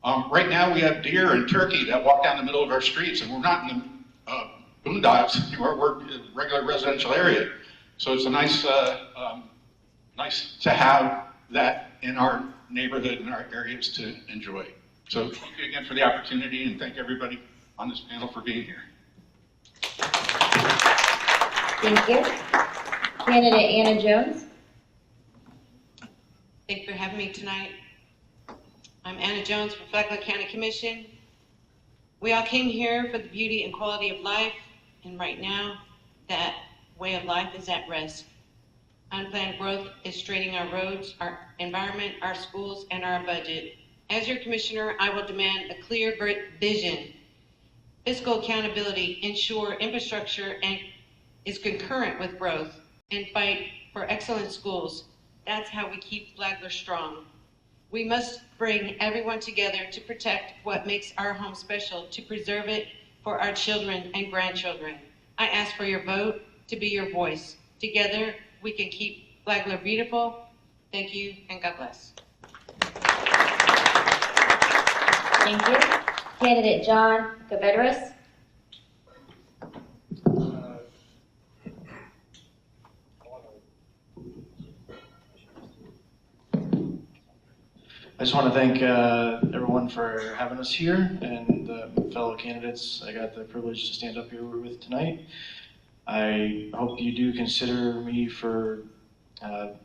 Right now we have deer and turkey that walk down the middle of our streets, and we're not in the boondocks, we're in a regular residential area. So it's a nice to have that in our neighborhood and our areas to enjoy. So thank you again for the opportunity, and thank everybody on this panel for being here. Thank you. Candidate Anna Jones. Thank you for having me tonight. I'm Anna Jones from Flagler County Commission. We all came here for the beauty and quality of life, and right now, that way of life is at risk. Unplanned growth is straining our roads, our environment, our schools, and our budget. As your commissioner, I will demand a clear vision, fiscal accountability, ensure infrastructure and is concurrent with growth, and fight for excellent schools. That's how we keep Flagler strong. We must bring everyone together to protect what makes our home special, to preserve it for our children and grandchildren. I ask for your vote to be your voice. Together, we can keep Flagler beautiful. Thank you, and God bless. Thank you. Candidate John Caveteris. I just want to thank everyone for having us here, and the fellow candidates I got the privilege to stand up here with tonight. I hope you do consider me for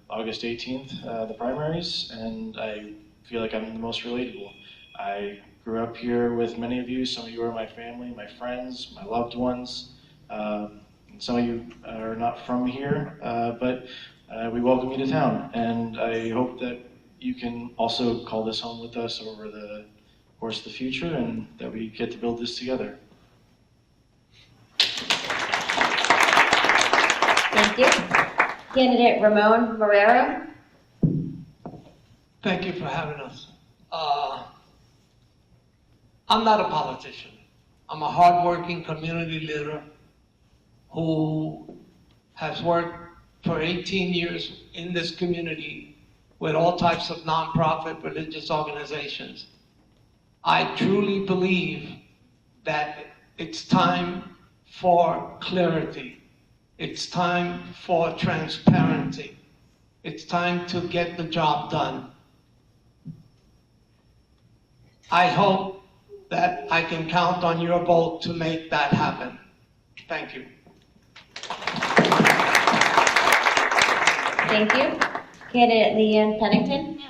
August 18th, the primaries, and I feel like I'm the most relatable. I grew up here with many of you. Some of you are my family, my friends, my loved ones. Some of you are not from here, but we welcome you to town, and I hope that you can also call this home with us over the course of the future, and that we get to build this together. Thank you. Candidate Ramon Marrero. Thank you for having us. I'm not a politician. I'm a hardworking community leader who has worked for 18 years in this community with all types of nonprofit religious organizations. I truly believe that it's time for clarity. It's time for transparency. It's time to get the job done. I hope that I can count on your vote to make that happen. Thank you. Thank you. Candidate Leanne Pennington.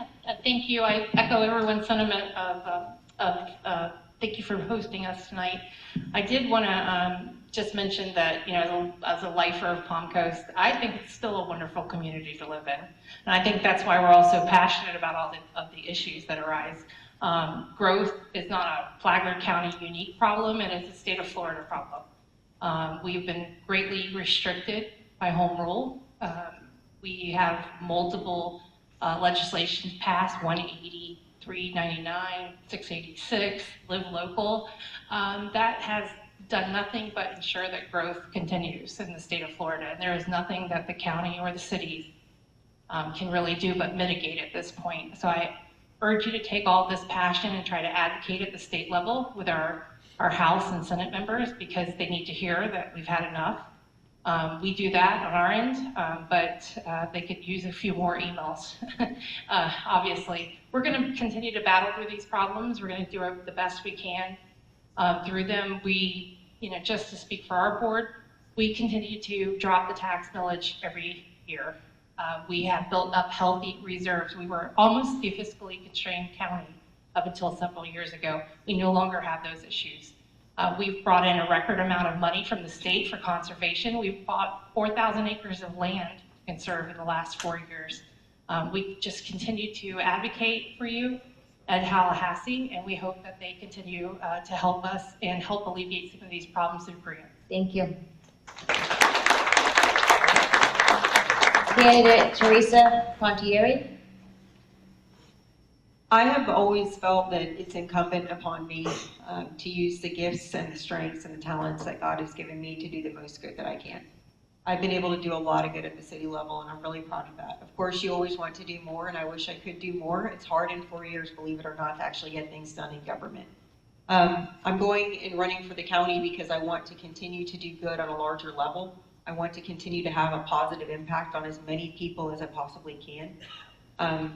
Thank you. I echo everyone's sentiment of thank you for hosting us tonight. I did want to just mention that, you know, as a lifer of Palm Coast, I think it's still a wonderful community to live in. And I think that's why we're all so passionate about all of the issues that arise. Growth is not a Flagler County unique problem, and it's a state of Florida problem. We've been greatly restricted by home rule. We have multiple legislations passed, 180, 399, 686, Live Local. That has done nothing but ensure that growth continues in the state of Florida. And there is nothing that the county or the cities can really do but mitigate at this point. So I urge you to take all this passion and try to advocate at the state level with our House and Senate members, because they need to hear that we've had enough. We do that on our end, but they could use a few more emails, obviously. We're going to continue to battle through these problems. We're going to do the best we can through them. We, just to speak for our board, we continue to drop the tax millage every year. We have built up healthy reserves. We were almost a fiscally constrained county up until several years ago. We no longer have those issues. We've brought in a record amount of money from the state for conservation. We've bought 4,000 acres of land to conserve in the last 4 years. We just continue to advocate for you at Tallahassee, and we hope that they continue to help us and help alleviate some of these problems through grants. Thank you. Candidate Teresa Pontieri. I have always felt that it's incumbent upon me to use the gifts and the strengths and the talents that God has given me to do the most good that I can. I've been able to do a lot of good at the city level, and I'm really proud of that. Of course, you always want to do more, and I wish I could do more. It's hard in 4 years, believe it or not, to actually get things done in government. I'm going and running for the county because I want to continue to do good on a larger level. I want to continue to have a positive impact on as many people as I possibly can. At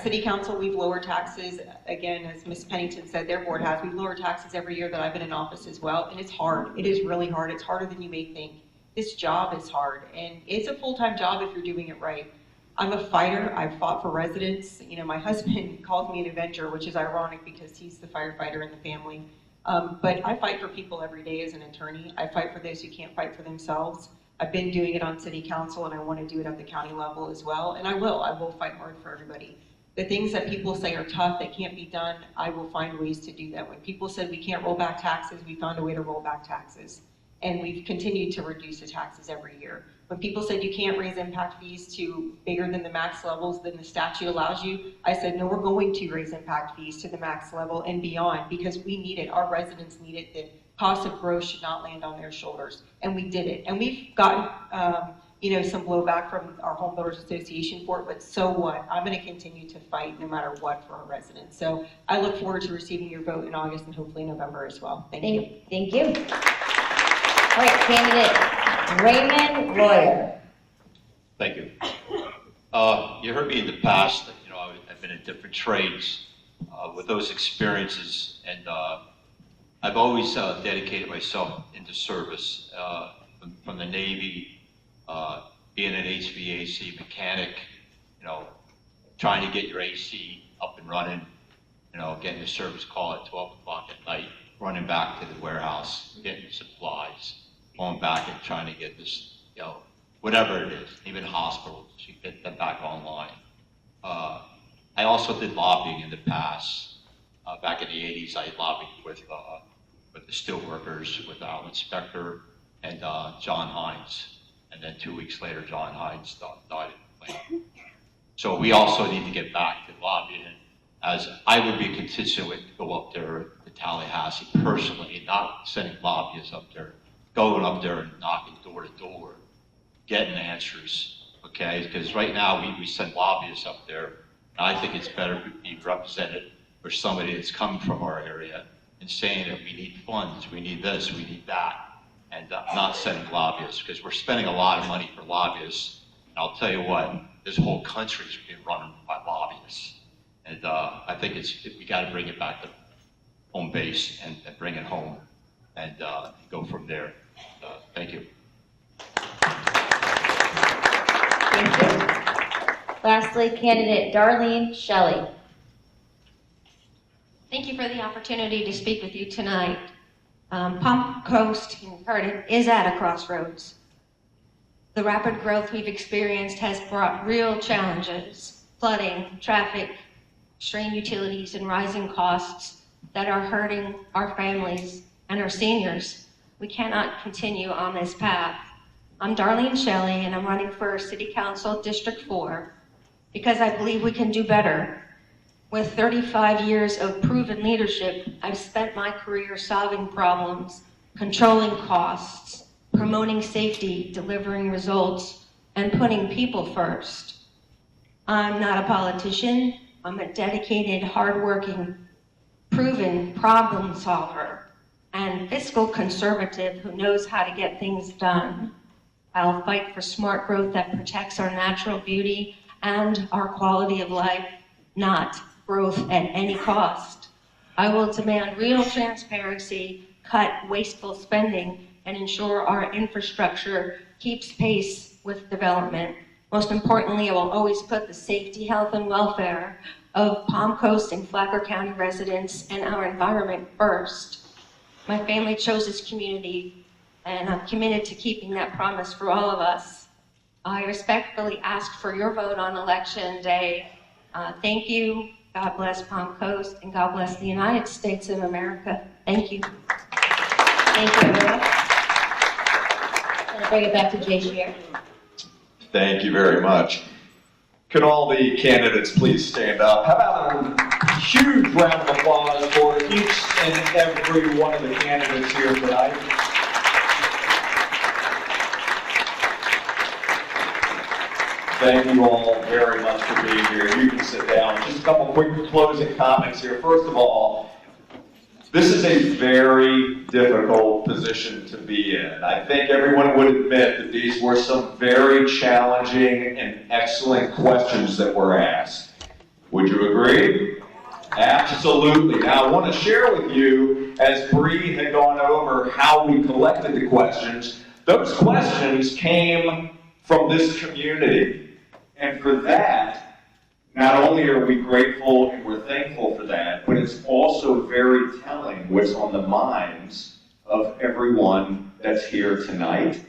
City Council, we've lowered taxes. Again, as Ms. Pennington said, their board has. We've lowered taxes every year that I've been in office as well, and it's hard. It is really hard. It's harder than you may think. This job is hard, and it's a full-time job if you're doing it right. I'm a fighter. I've fought for residents. My husband calls me an Avenger, which is ironic because he's the firefighter in the family. But I fight for people every day as an attorney. I fight for those who can't fight for themselves. I've been doing it on city council, and I want to do it at the county level as well, and I will fight hard for everybody. The things that people say are tough, that can't be done, I will find ways to do that. When people said we can't roll back taxes, we found a way to roll back taxes. And we've continued to reduce the taxes every year. When people said you can't raise impact fees to bigger than the max levels than the statute allows you, I said, no, we're going to raise impact fees to the max level and beyond, because we need it, our residents need it, the cost of growth should not land on their shoulders. And we did it. And we've gotten some blowback from our Home Builders Association for it, but so what? I'm going to continue to fight no matter what for our residents. So I look forward to receiving your vote in August and hopefully November as well. Thank you. Thank you. All right, candidate Raymond Lawyer. Thank you. You heard me in the past, I've been in different trades with those experiences, and I've always dedicated myself into service, from the Navy, being an HVAC mechanic, trying to get your AC up and running, getting a service call at 12 o'clock at night, running back to the warehouse, getting supplies, going back and trying to get this, whatever it is, even hospitals, you get them back online. I also did lobbying in the past. Back in the 80s, I lobbied with the steelworkers, with our inspector and John Hines. And then 2 weeks later, John Hines died in the plane. So we also need to get back to lobbying, as I would be a constituent to go up there to Tallahassee personally, not sending lobbyists up there, going up there and knocking door to door, getting answers, okay? Because right now we send lobbyists up there, and I think it's better to be represented or somebody that's coming from our area and saying that we need funds, we need this, we need that, and not sending lobbyists, because we're spending a lot of money for lobbyists. And I'll tell you what, this whole country's being run by lobbyists. And I think we got to bring it back to home base and bring it home and go from there. Thank you. Thank you. Lastly, candidate Darlene Shelley. Thank you for the opportunity to speak with you tonight. Palm Coast, you've heard it, is at a crossroads. The rapid growth we've experienced has brought real challenges: flooding, traffic, strained utilities, and rising costs that are hurting our families and our seniors. We cannot continue on this path. I'm Darlene Shelley, and I'm running for City Council District 4 because I believe we can do better. With 35 years of proven leadership, I've spent my career solving problems, controlling costs, promoting safety, delivering results, and putting people first. I'm not a politician. I'm a dedicated, hardworking, proven problem solver and fiscal conservative who knows how to get things done. I'll fight for smart growth that protects our natural beauty and our quality of life, not growth at any cost. I will demand real transparency, cut wasteful spending, and ensure our infrastructure keeps pace with development. Most importantly, I will always put the safety, health, and welfare of Palm Coast and Flagler County residents and our environment first. My family chose this community, and I'm committed to keeping that promise for all of us. I respectfully ask for your vote on Election Day. Thank you. God bless Palm Coast, and God bless the United States of America. Thank you. Thank you, everyone. I'm going to bring it back to Jay Shear. Thank you very much. Could all the candidates please stand up? How about a huge round of applause for each and every one of the candidates here tonight? Thank you all very much for being here. You can sit down. Just a couple quick closing comments here. First of all, this is a very difficult position to be in. I think everyone would admit that these were some very challenging and excellent questions that were asked. Would you agree? Absolutely. Now I want to share with you, as Bree had gone over how we collected the questions, those questions came from this community. And for that, not only are we grateful and we're thankful for that, but it's also very telling what's on the minds of everyone that's here tonight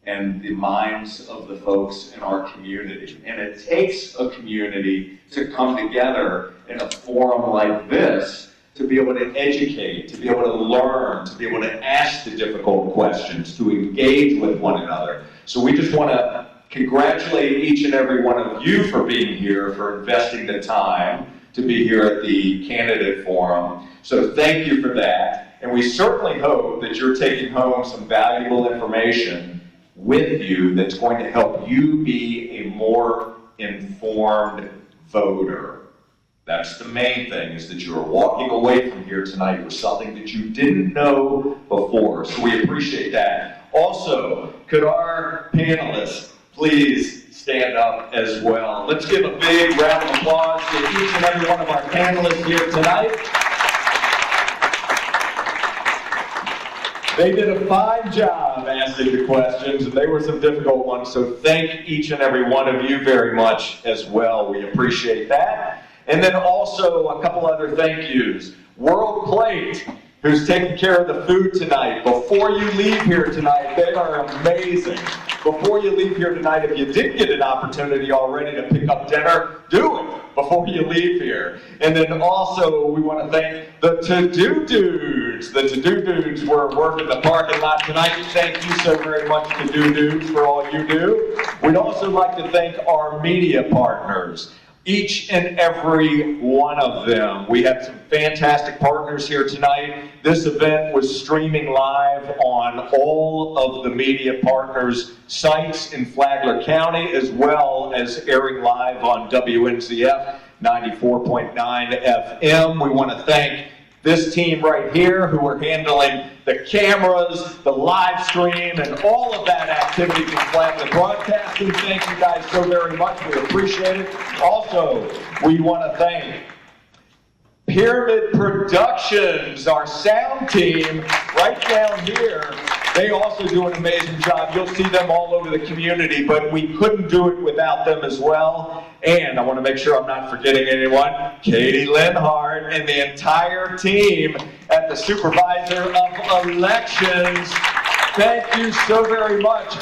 and the minds of the folks in our community. And it takes a community to come together in a forum like this to be able to educate, to be able to learn, to be able to ask the difficult questions, to engage with one another. So we just want to congratulate each and every one of you for being here, for investing the time to be here at the candidate forum. So thank you for that. And we certainly hope that you're taking home some valuable information with you that's going to help you be a more informed voter. That's the main thing, is that you're walking away from here tonight with something that you didn't know before. So we appreciate that. Also, could our panelists please stand up as well? Let's give a big round of applause to each and every one of our panelists here tonight. They did a fine job answering the questions, and they were some difficult ones, so thank each and every one of you very much as well. We appreciate that. And then also a couple other thank yous. World Plate, who's taking care of the food tonight. Before you leave here tonight, they are amazing. Before you leave here tonight, if you did get an opportunity already to pick up dinner, do it before you leave here. And then also, we want to thank the To-Do Dudes. The To-Do Dudes were working the parking lot tonight. Thank you so very much, To-Do Dudes, for all you do. We We'd also like to thank our media partners, each and every one of them. We have some fantastic partners here tonight. This event was streaming live on all of the media partners' sites in Flagler County, as well as airing live on WNZF 94.9 FM. We want to thank this team right here who are handling the cameras, the live stream, and all of that activity from Flagler Broadcasting. Thank you guys so very much. We appreciate it. Also, we want to thank Pyramid Productions, our sound team, right down here. They also do an amazing job. You'll see them all over the community, but we couldn't do it without them as well. And I want to make sure I'm not forgetting anyone. Katie Linhart and the entire team at the Supervisor of Elections. Thank you so very much.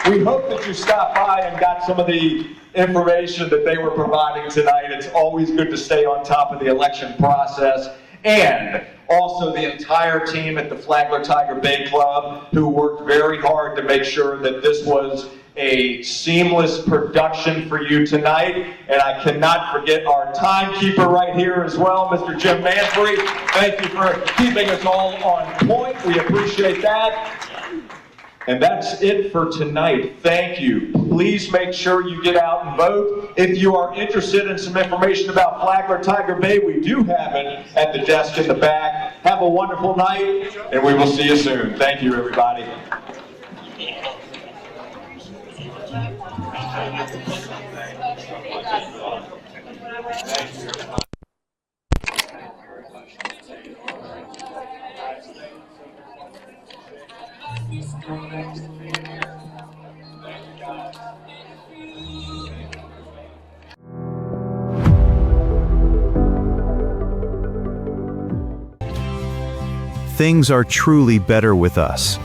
We hope that you stopped by and got some of the information that they were providing tonight. It's always good to stay on top of the election process. And also the entire team at the Flagler Tiger Bay Club, who worked very hard to make sure that this was a seamless production for you tonight. And I cannot forget our timekeeper right here as well, Mr. Jim Manfrey. Thank you for keeping us all on point. We appreciate that. And that's it for tonight. Thank you. Please make sure you get out and vote. If you are interested in some information about Flagler Tiger Bay, we do have it at the desk in the back. Have a wonderful night, and we will see you soon. Thank you, everybody. Things are truly better with us.